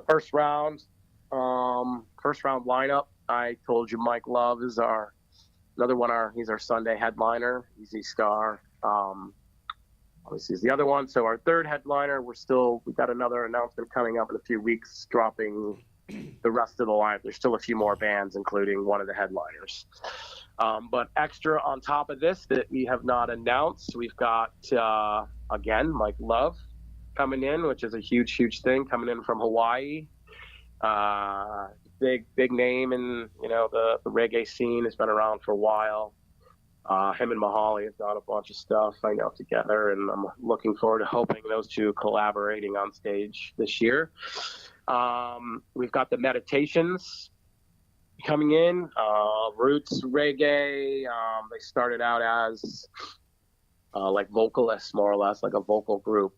S4: first round, first round lineup. I told you Mike Love is another one. He's our Sunday headliner, Easy Star. Obviously is the other one. So our third headliner, we've got another announcement coming up in a few weeks, dropping the rest of the lineup. There's still a few more bands, including one of the headliners. But extra on top of this that we have not announced, we've got, again, Mike Love coming in, which is a huge, huge thing, coming in from Hawaii. Big name in, the reggae scene. Has been around for a while. Him and Mahali have done a bunch of stuff, I know, together, and I'm looking forward to hoping those two collaborating on stage this year. We've got the Meditations coming in, roots reggae. They started out as like vocalists, more or less, like a vocal group.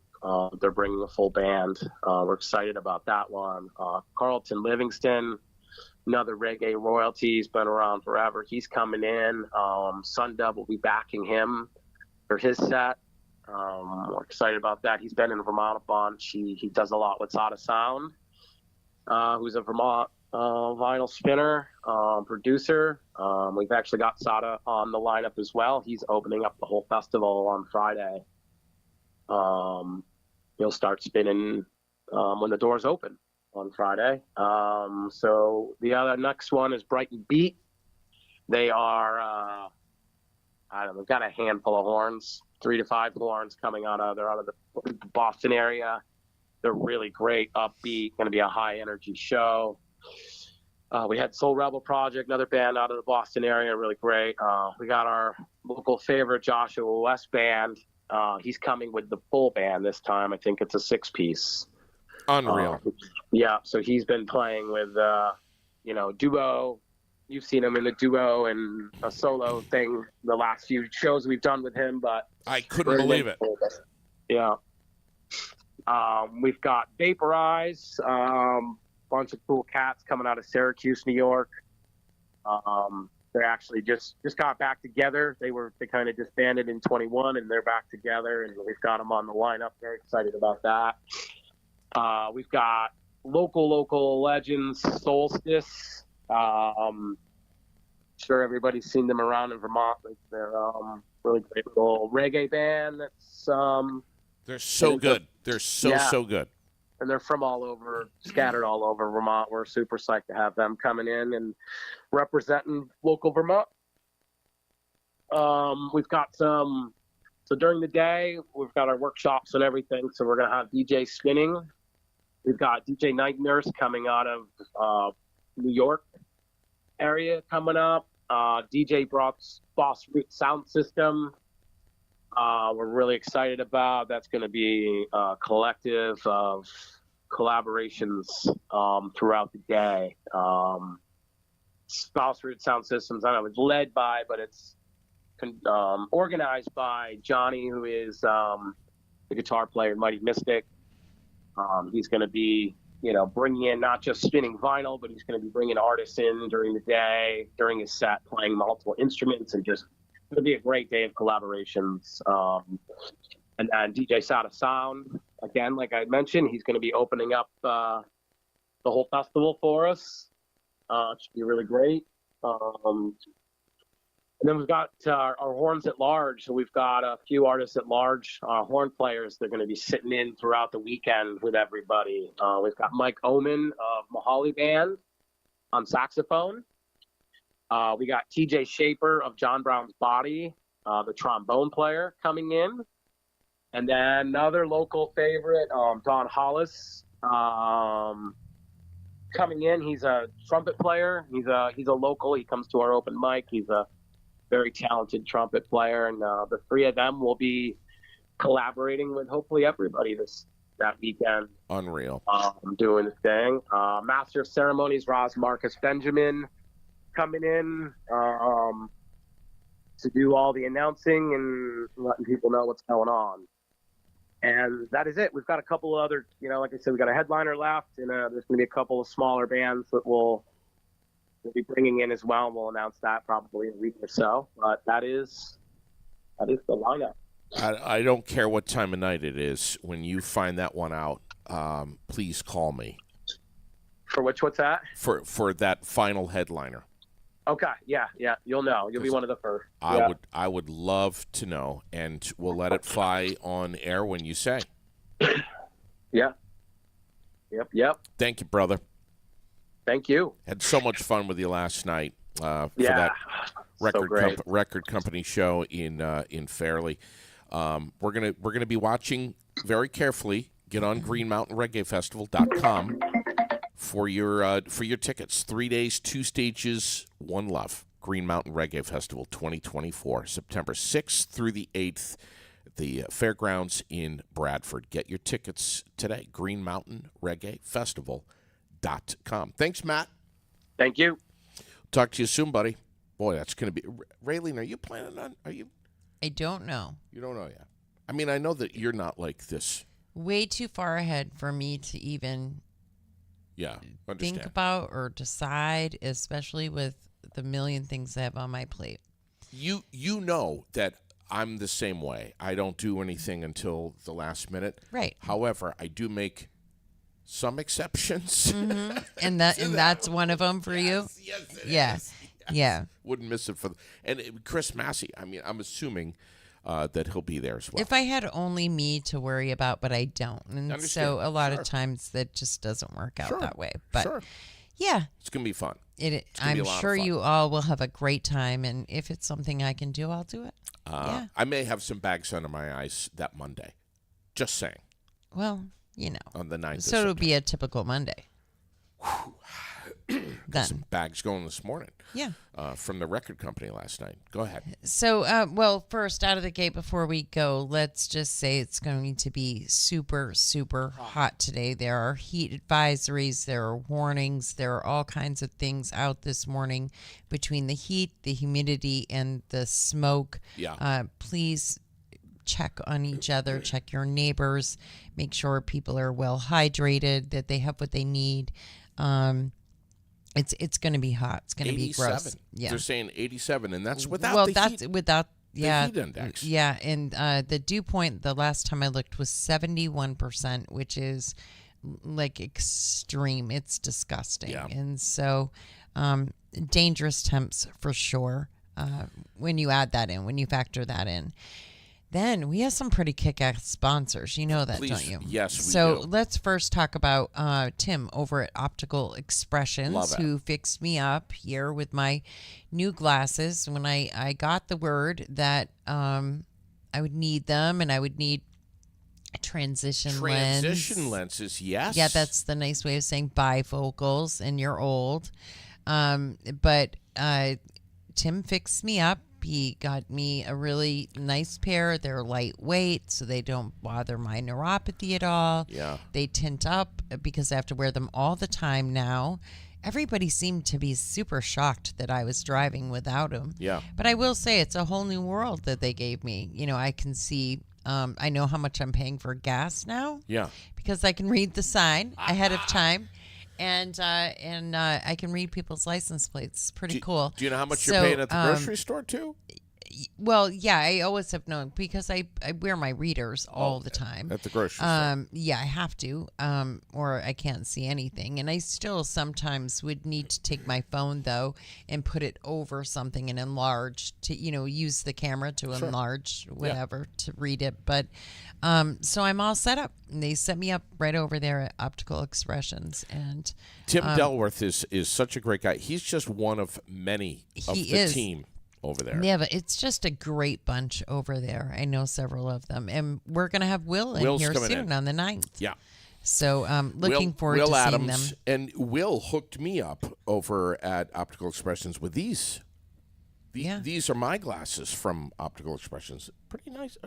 S4: They're bringing a full band. We're excited about that one. Carlton Livingston, another reggae royalty. He's been around forever. He's coming in. Sundub will be backing him for his set. We're excited about that. He's been in Vermont a bunch. He does a lot with Sada Sound, who's a Vermont vinyl spinner, producer. We've actually got Sada on the lineup as well. He's opening up the whole festival on Friday. He'll start spinning when the doors open on Friday. So the next one is Brighton Beat. They are, they've got a handful of horns, 3 to 5 horns coming they're out of the Boston area. They're really great, upbeat, going to be a high energy show. We had Soul Rebel Project, another band out of the Boston area, really great. We got our local favorite Joshua West band. He's coming with the full band this time. I think it's a 6-piece.
S1: Unreal.
S4: Yeah, so he's been playing with, duo. You've seen him in a duo and a solo thing the last few shows we've done with him, but
S1: I couldn't believe it.
S4: Yeah. We've got Vaporize, bunch of cool cats coming out of Syracuse, New York. They actually just got back together. They kind of disbanded in 21, and they're back together, and we've got them on the lineup. Very excited about that. We've got local legends, Solstice. Sure everybody's seen them around in Vermont. They're really great little reggae band.
S1: They're so good. They're so good.
S4: And they're from all over, scattered all over Vermont. We're super psyched to have them coming in and representing local Vermont. We've got so during the day, we've got our workshops and everything. So we're going to have DJ spinning. We've got DJ Night Nurse coming out of New York area coming up. DJ Boss Root Sound System. We're really excited about. That's going to be a collective of collaborations throughout the day. Boss Root Sound Systems, I don't know, it's led by, but it's organized by Johnny, who is the guitar player in Mighty Mystic. He's going to be, bringing in not just spinning vinyl, but he's going to be bringing artists in during the day, during his set, playing multiple instruments, and just it's going to be a great day of collaborations. And DJ Sada Sound, again, like I mentioned, he's going to be opening up the whole festival for us. It should be really great. And then we've got our horns at large. So we've got a few artists at large, horn players. They're going to be sitting in throughout the weekend with everybody. We've got Mike Oman of Mahali Band on saxophone. We got TJ Shaper of John Brown's Body, the trombone player, coming in. And then another local favorite, Don Hollis, coming in. He's a trumpet player. He's a local. He comes to our open mic. He's a very talented trumpet player, and the three of them will be collaborating with hopefully everybody that weekend.
S1: Unreal.
S4: Doing the thing. Master of Ceremonies, Roz Marcus Benjamin, coming in to do all the announcing and letting people know what's going on. And that is it. We've got a couple of other, like I said, we've got a headliner left, and there's going to be a couple of smaller bands that we'll be bringing in as well, and we'll announce that probably in a week or so. But that is the lineup.
S1: I don't care what time of night it is. When you find that one out, please call me
S4: For what's that?
S1: for that final headliner.
S4: Okay, yeah, you'll know. You'll be one of the first.
S1: I would love to know, and we'll let it fly on air when you say.
S4: Yeah. Yep.
S1: Thank you, brother.
S4: Thank you.
S1: Had so much fun with you last night for
S4: Yeah.
S1: that
S4: So great.
S1: record company show in Fairleigh. We're gonna be watching very carefully. Get on GreenMountainReggaeFestival.com for your tickets. 3 days, 2 stages, one love. Green Mountain Reggae Festival 2024, September 6th through the 8th at the fairgrounds in Bradford. Get your tickets today. GreenMountainReggaeFestival.com. Thanks, Matt.
S4: Thank you.
S1: Talk to you soon, buddy. Boy, that's going to be. Raylene, are you planning on?
S2: I don't know.
S1: You don't know yet. I mean, I know that you're not like this.
S2: Way too far ahead for me to even
S1: Yeah, understand.
S2: think about or decide, especially with the million things I have on my plate.
S1: You know that I'm the same way. I don't do anything until the last minute.
S2: Right.
S1: However, I do make some exceptions.
S2: And that's one of them for you?
S1: Yes, it
S2: Yeah.
S1: is.
S2: Yeah.
S1: Wouldn't miss it for. Chris Massey. I mean, I'm assuming that he'll be there as well.
S2: If I had only me to worry about, but I don't. And
S1: Understand.
S2: so a lot
S1: Sure.
S2: of times that just doesn't work out
S1: Sure.
S2: that way. But
S1: Sure.
S2: yeah,
S1: It's gonna be fun.
S2: it.
S1: gonna be
S2: I'm
S1: a lot of
S2: sure
S1: fun.
S2: you all will have a great time. And if it's something I can do, I'll do it. Yeah.
S1: I may have some bags under my eyes that Monday. Just saying.
S2: Well, you know.
S1: On the 9th.
S2: So it'll be a typical Monday. Then.
S1: Some bags going this morning.
S2: Yeah.
S1: From the record company last night. Go ahead.
S2: So, well, first out of the gate before we go, let's just say it's going to be super, super hot today. There are heat advisories, there are warnings, there are all kinds of things out this morning between the heat, the humidity, and the smoke.
S1: Yeah.
S2: Please check on each other, check your neighbors, make sure people are well hydrated, that they have what they need. It's going to be hot. It's going to be gross. Yeah.
S1: They're saying 87, and that's without
S2: well,
S1: the
S2: that's
S1: heat.
S2: without yeah
S1: heat index.
S2: Yeah, and the dew point the last time I looked was 71%, which is like extreme. It's disgusting.
S1: Yeah.
S2: And so dangerous temps for sure. When you add that in, when you factor that in. Then we have some pretty kick-ass sponsors. You know that,
S1: Please,
S2: don't you?
S1: yes, we
S2: So
S1: do.
S2: let's first talk about Tim over at Optical Expressions,
S1: Love it.
S2: who fixed me up here with my new glasses when I got the word that I would need them and I would need a transition
S1: lenses, yes.
S2: Yeah, that's the nice way of saying bifocals, and you're old. But Tim fixed me up. He got me a really nice pair. They're lightweight, so they don't bother my neuropathy at all.
S1: Yeah.
S2: They tint up because I have to wear them all the time now. Everybody seemed to be super shocked that I was driving without them.
S1: Yeah.
S2: But I will say it's a whole new world that they gave me. You know, I can see, I know how much I'm paying for gas now.
S1: Yeah.
S2: Because I can read the sign ahead of time. And I can read people's license plates. It's pretty cool.
S1: Do you know how much you're paying at the grocery store, too?
S2: Well, yeah, I always have known because I wear my readers all the time.
S1: At the grocery store.
S2: Yeah, I have to, or I can't see anything. And I still sometimes would need to take my phone, though, and put it over something and enlarge to, use the camera to enlarge whatever to read it. But so I'm all set up. And they set me up right over there at Optical Expressions. And
S1: Tim Delworth is such a great guy. He's just one of many of
S2: He
S1: the
S2: is.
S1: team over there.
S2: yeah, but it's just a great bunch over there. I know several of them. And we're going to have Will in
S1: Will's
S2: here
S1: coming
S2: soon
S1: in.
S2: on the 9th.
S1: Yeah.
S2: So looking forward
S1: Will
S2: to
S1: Adams,
S2: seeing them.
S1: And Will hooked me up over at Optical Expressions with these.
S2: Yeah.
S1: These are my glasses from Optical Expressions. Pretty nice.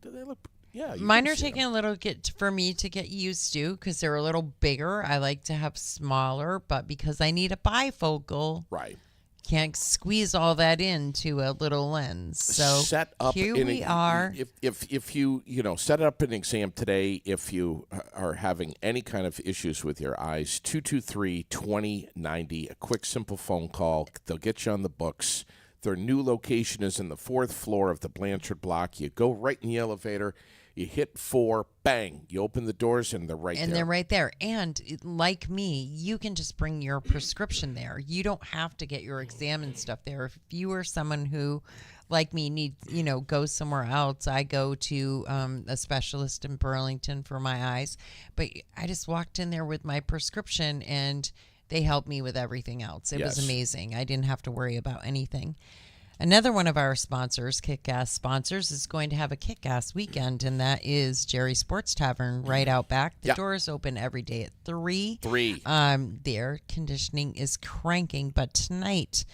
S1: Do they look? Yeah. you
S2: Mine
S1: can
S2: are
S1: see
S2: taking
S1: them.
S2: a little for me to get used to because they're a little bigger. I like to have smaller, but because I need a bifocal,
S1: Right.
S2: can't squeeze all that into a little lens. So
S1: set up
S2: here
S1: an-
S2: we are.
S1: If you set up an exam today, if you are having any kind of issues with your eyes, 223-2090, a quick simple phone call, they'll get you on the books. Their new location is in the 4th floor of the Blanchard Block. You go right in the elevator, you hit 4, bang, you open the doors, and they're right
S2: And
S1: there.
S2: they're right there. And like me, you can just bring your prescription there. You don't have to get your exam and stuff there. If you are someone who, like me, needs, go somewhere else, I go to a specialist in Burlington for my eyes. But I just walked in there with my prescription and they helped me with everything else. It was
S1: Yes.
S2: amazing. I didn't have to worry about anything. Another one of our sponsors, Kick-Ass Sponsors, is going to have a Kick-Ass weekend, and that is Jerry Sports Tavern right out back. The
S1: Yeah.
S2: doors open every day at 3.
S1: 3.
S2: The air conditioning is cranking, but tonight,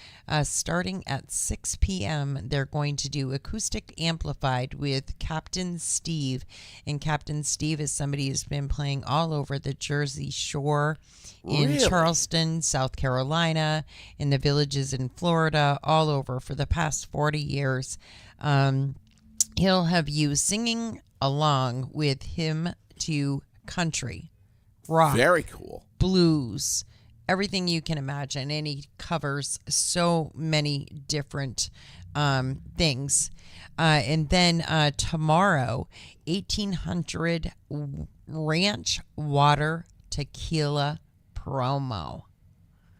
S2: starting at 6 p.m., they're going to do acoustic amplified with Captain Steve. And Captain Steve is somebody who's been playing all over the Jersey Shore, in
S1: Really?
S2: Charleston, South Carolina, in the villages in Florida, all over for the past 40 years. He'll have you singing along with him to country, rock,
S1: Very cool.
S2: blues, everything you can imagine. And he covers so many different things. And then tomorrow, 1800 Ranch Water Tequila promo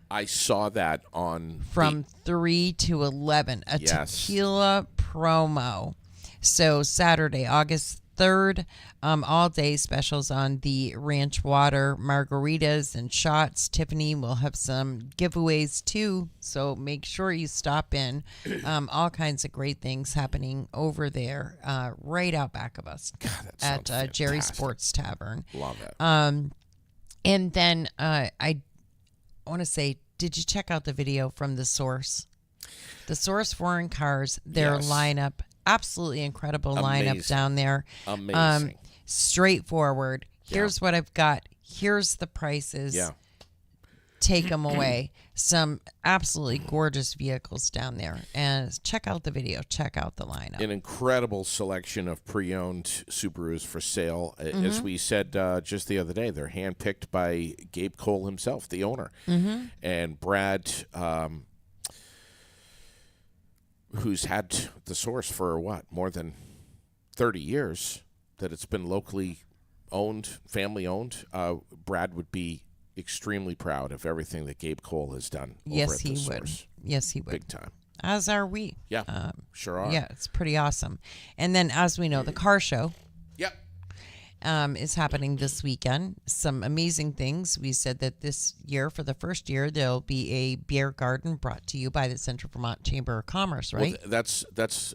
S1: I saw that on
S2: from 3 to 11. A
S1: Yes.
S2: tequila promo. So Saturday, August 3rd, all day specials on the ranch water margaritas and shots. Tiffany will have some giveaways too, so make sure you stop in. All kinds of great things happening over there, right out back of us
S1: that
S2: at
S1: sounds
S2: Jerry
S1: fantastic.
S2: Sports Tavern.
S1: Love it.
S2: And then I want to say, did you check out the video from The Source? The Source Foreign Cars, their
S1: Yes.
S2: lineup, absolutely incredible lineup
S1: Amazing.
S2: down there.
S1: Amazing.
S2: Straightforward. Here's what I've got. Here's the prices.
S1: Yeah.
S2: Take them away. Some absolutely gorgeous vehicles down there. And check out the video. Check out the lineup.
S1: An incredible selection of pre-owned Subarus for sale. As we said just the other day, they're handpicked by Gabe Cole himself, the owner. And Brad, who's had the Source for more than 30 years, that it's been locally owned, family owned. Brad would be extremely proud of everything that Gabe Cole has done over
S2: Yes,
S1: at the
S2: he would.
S1: Source.
S2: Yes, he would.
S1: Big time.
S2: As are we.
S1: Yeah, sure are.
S2: Yeah, it's pretty awesome. And then, as we know, the car show
S1: Yep.
S2: is happening this weekend. Some amazing things. We said that this year, for the first year, there'll be a beer garden brought to you by the Central Vermont Chamber of Commerce, right?
S1: Well, that's
S2: That's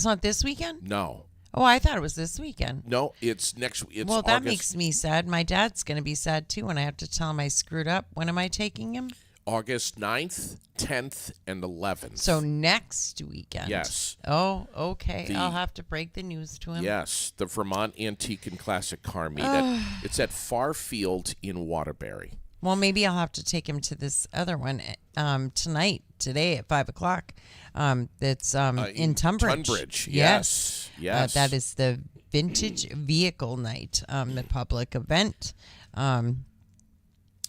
S2: not this weekend?
S1: no.
S2: Oh, I thought it was this weekend.
S1: No, it's next. It's
S2: Well, that
S1: August,
S2: makes me sad. My dad's going to be sad, too, when I have to tell him I screwed up. When am I taking him?
S1: August 9th, 10th, and 11th.
S2: So next weekend.
S1: Yes.
S2: Oh, okay.
S1: The-
S2: I'll have to break the news to him.
S1: Yes, the Vermont Antique and Classic Car Meet. It's at Farfield in Waterbury.
S2: Well, maybe I'll have to take him to this other one today at 5 o'clock. That's in Tunbridge.
S1: Tunbridge, yes. Yes.
S2: That is the Vintage Vehicle Night, the public event.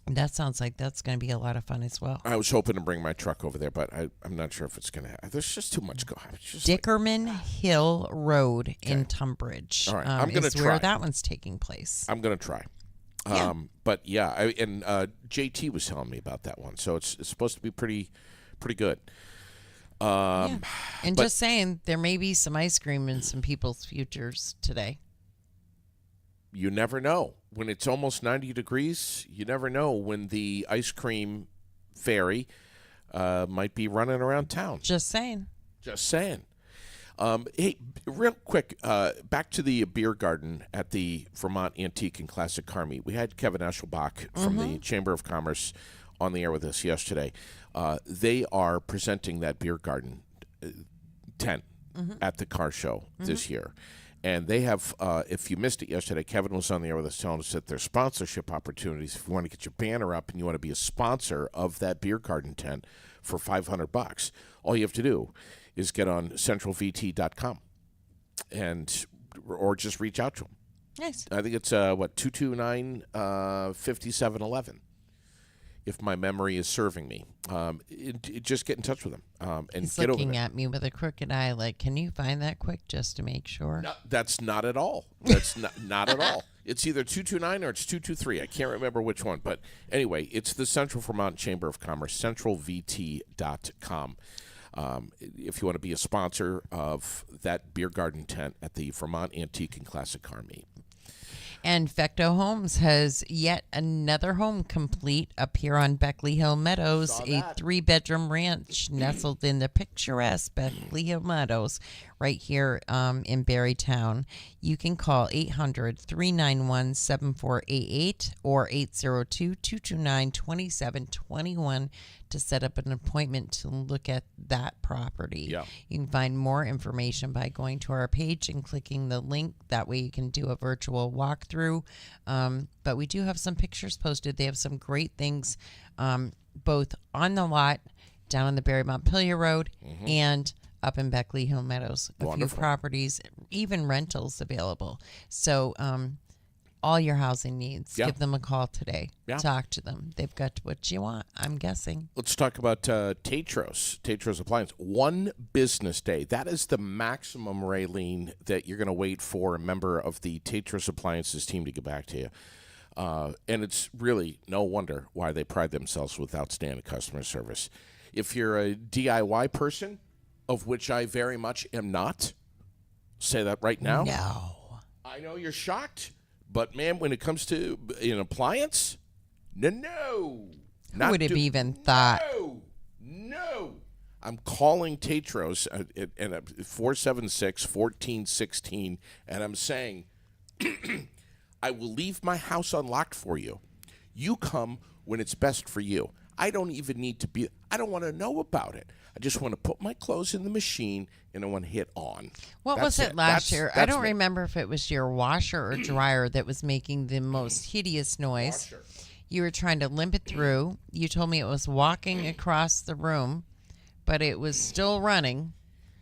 S2: That sounds like that's going to be a lot of fun as well.
S1: I was hoping to bring my truck over there, but I'm not sure if it's going to happen. There's just too much going on.
S2: Dickerman Hill Road in Tunbridge
S1: All right, I'm gonna
S2: is
S1: try.
S2: where that one's taking place.
S1: I'm going to try. But yeah, JT was telling me about that one, so it's supposed to be pretty good.
S2: And
S1: but-
S2: just saying, there may be some ice cream in some people's futures today.
S1: You never know. When it's almost 90 degrees, you never know when the ice cream fairy might be running around town.
S2: Just saying.
S1: Just saying. Hey, real quick, back to the beer garden at the Vermont Antique and Classic Car Meet. We had Kevin Eschelbach from the Chamber of Commerce on the air with us yesterday. They are presenting that beer garden tent at the car show this year. And they have, if you missed it yesterday, Kevin was on the air with us telling us that there's sponsorship opportunities. If you want to get your banner up and you want to be a sponsor of that beer garden tent for $500, all you have to do is get on centralvt.com or just reach out to them.
S2: Nice.
S1: I think it's 229-5711. if my memory is serving me. Just get in touch with them and
S2: He's
S1: get over
S2: looking
S1: there.
S2: at me with a crooked eye, like, can you find that quick just to make sure?
S1: No, that's not at all. That's not at all. It's either 229 or it's 223. I can't remember which one. But anyway, it's the Central Vermont Chamber of Commerce, centralvt.com. If you want to be a sponsor of that beer garden tent at the Vermont Antique and Classic Car Meet.
S2: And Fecto Homes has yet another home complete up here on Beckley Hill Meadows,
S1: Saw
S2: a
S1: that.
S2: 3-bedroom ranch nestled in the picturesque Beckley Hill Meadows right here in Barrytown. You can call 800-391-7488 or 802-229-2721 to set up an appointment to look at that property.
S1: Yeah.
S2: You can find more information by going to our page and clicking the link. That way you can do a virtual walkthrough. But we do have some pictures posted. They have some great things both on the lot, down on the Barry Montpelier Road, and up in Beckley Hill Meadows. A
S1: Wonderful.
S2: few properties, even rentals available. So all your housing needs,
S1: Yeah.
S2: give them a call today.
S1: Yeah.
S2: Talk to them. They've got what you want, I'm guessing.
S1: Let's talk about Tatros Appliance. 1 business day. That is the maximum, Raylene, that you're going to wait for a member of the Tatros Appliances team to get back to you. And it's really no wonder why they pride themselves with outstanding customer service. If you're a DIY person, of which I very much am not, say that right now.
S2: No.
S1: I know you're shocked, but man, when it comes to an appliance, no.
S2: Who
S1: Not
S2: would have
S1: do-
S2: even thought?
S1: No. I'm calling Tatros at 476-1416, and I'm saying, I will leave my house unlocked for you. You come when it's best for you. I don't even need to be, I don't want to know about it. I just want to put my clothes in the machine and I want to hit on.
S2: What
S1: That's
S2: was it last year? I
S1: that's
S2: don't
S1: me.
S2: remember if it was your washer or dryer that was making the most hideous noise.
S1: Washer.
S2: You were trying to limp it through. You told me it was walking across the room, but it was still running.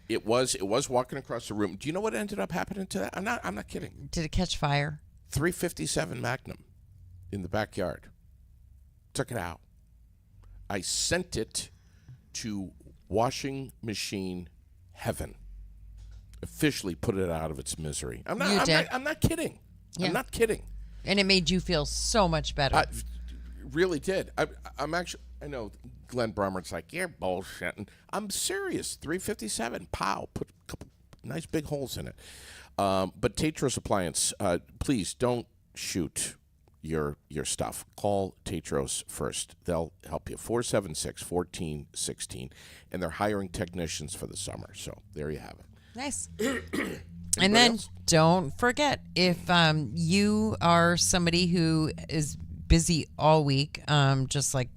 S1: It was walking across the room. Do you know what ended up happening to that? I'm not kidding.
S2: Did it catch fire?
S1: 357 Magnum in the backyard. Took it out. I sent it to washing machine heaven. Officially put it out of its misery. I'm
S2: You did?
S1: not kidding.
S2: Yeah.
S1: I'm not kidding.
S2: And it made you feel so much better.
S1: I really did. I'm actually. I know Glenn Brummer's like, you're bullshitting. I'm serious. 357. Pow. Put a couple nice big holes in it. But Tatros Appliance, please don't shoot your stuff. Call Tatros first. They'll help you. 476-1416. And they're hiring technicians for the summer. So there you have it.
S2: Nice. And then
S1: else?
S2: don't forget, if you are somebody who is busy all week, just like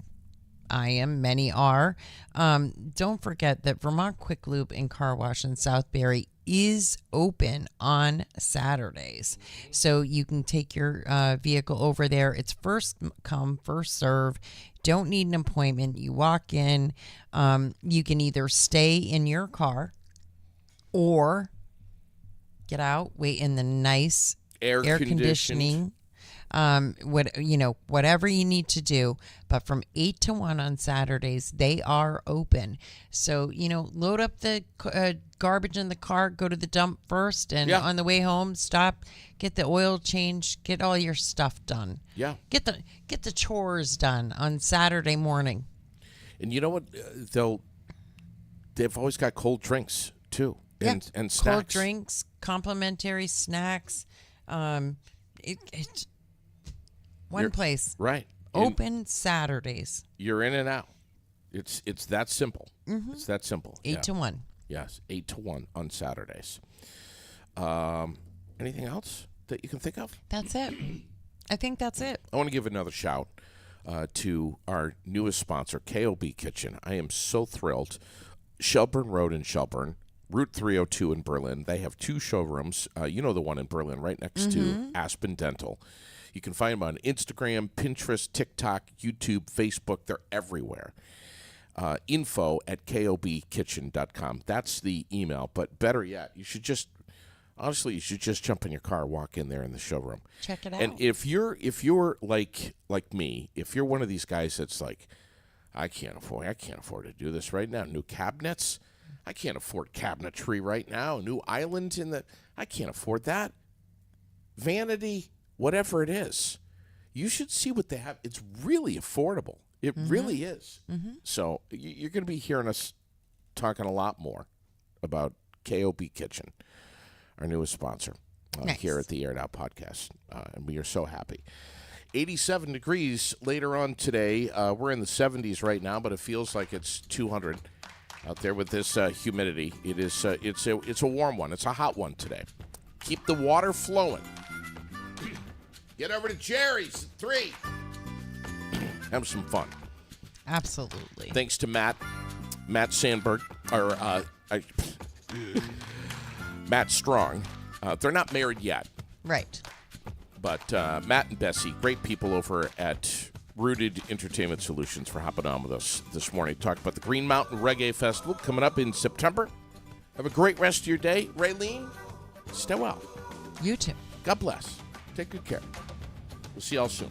S2: I am, many are, don't forget that Vermont Quick Lube and Car Wash in Southbury is open on Saturdays. So you can take your vehicle over there. It's first come, first serve. Don't need an appointment. You walk in. You can either stay in your car or get out, wait in the nice
S1: Air
S2: conditioning. Whatever you need to do, but from 8 to 1 on Saturdays, they are open. So, load up the garbage in the car, go to the dump first, and
S1: Yeah.
S2: on the way home, stop, get the oil changed, get all your stuff done.
S1: Yeah.
S2: Get the chores done on Saturday morning.
S1: And you know what? They've always got cold drinks too, and snacks.
S2: Cold drinks, complimentary snacks. One place.
S1: Right. And
S2: Open Saturdays,
S1: you're in and out. It's that simple. It's that simple.
S2: 8 to 1.
S1: Yes, 8 to 1 on Saturdays. Anything else that you can think of?
S2: That's it. I think that's it.
S1: I want to give another shout to our newest sponsor, KOB Kitchen. I am so thrilled. Shelburne Road in Shelburne, Route 302 in Berlin. They have 2 showrooms. You know the one in Berlin, right next to Aspen Dental. You can find them on Instagram, Pinterest, TikTok, YouTube, Facebook. They're everywhere. Info@kobkitchen.com. That's the email. But better yet, you should just honestly, you should just jump in your car, walk in there in the showroom.
S2: Check it out.
S1: And if you're like me, if you're one of these guys that's like, I can't afford to do this right now. New cabinets, I can't afford cabinetry right now. A new island I can't afford that. Vanity, whatever it is, you should see what they have. It's really affordable. It really is. So you're going to be hearing us talking a lot more about KOB Kitchen, our newest sponsor
S2: Nice.
S1: here at the Air It Out podcast. And we are so happy. 87 degrees later on today. We're in the 70s right now, but it feels like it's 200 out there with this humidity. It is. It's a warm one. It's a hot one today. Keep the water flowing. Get over to Jerry's at 3. Have some fun.
S2: Absolutely.
S1: Thanks to Matt Sandberg, or Matt Strong. They're not married yet,
S2: Right.
S1: but Matt and Bessie, great people over at Rooted Entertainment Solutions, for hopping on with us this morning. Talk about the Green Mountain Reggae Festival coming up in September. Have a great rest of your day. Raylene, stay well.
S2: You too.
S1: God bless. Take good care. We'll see y'all soon.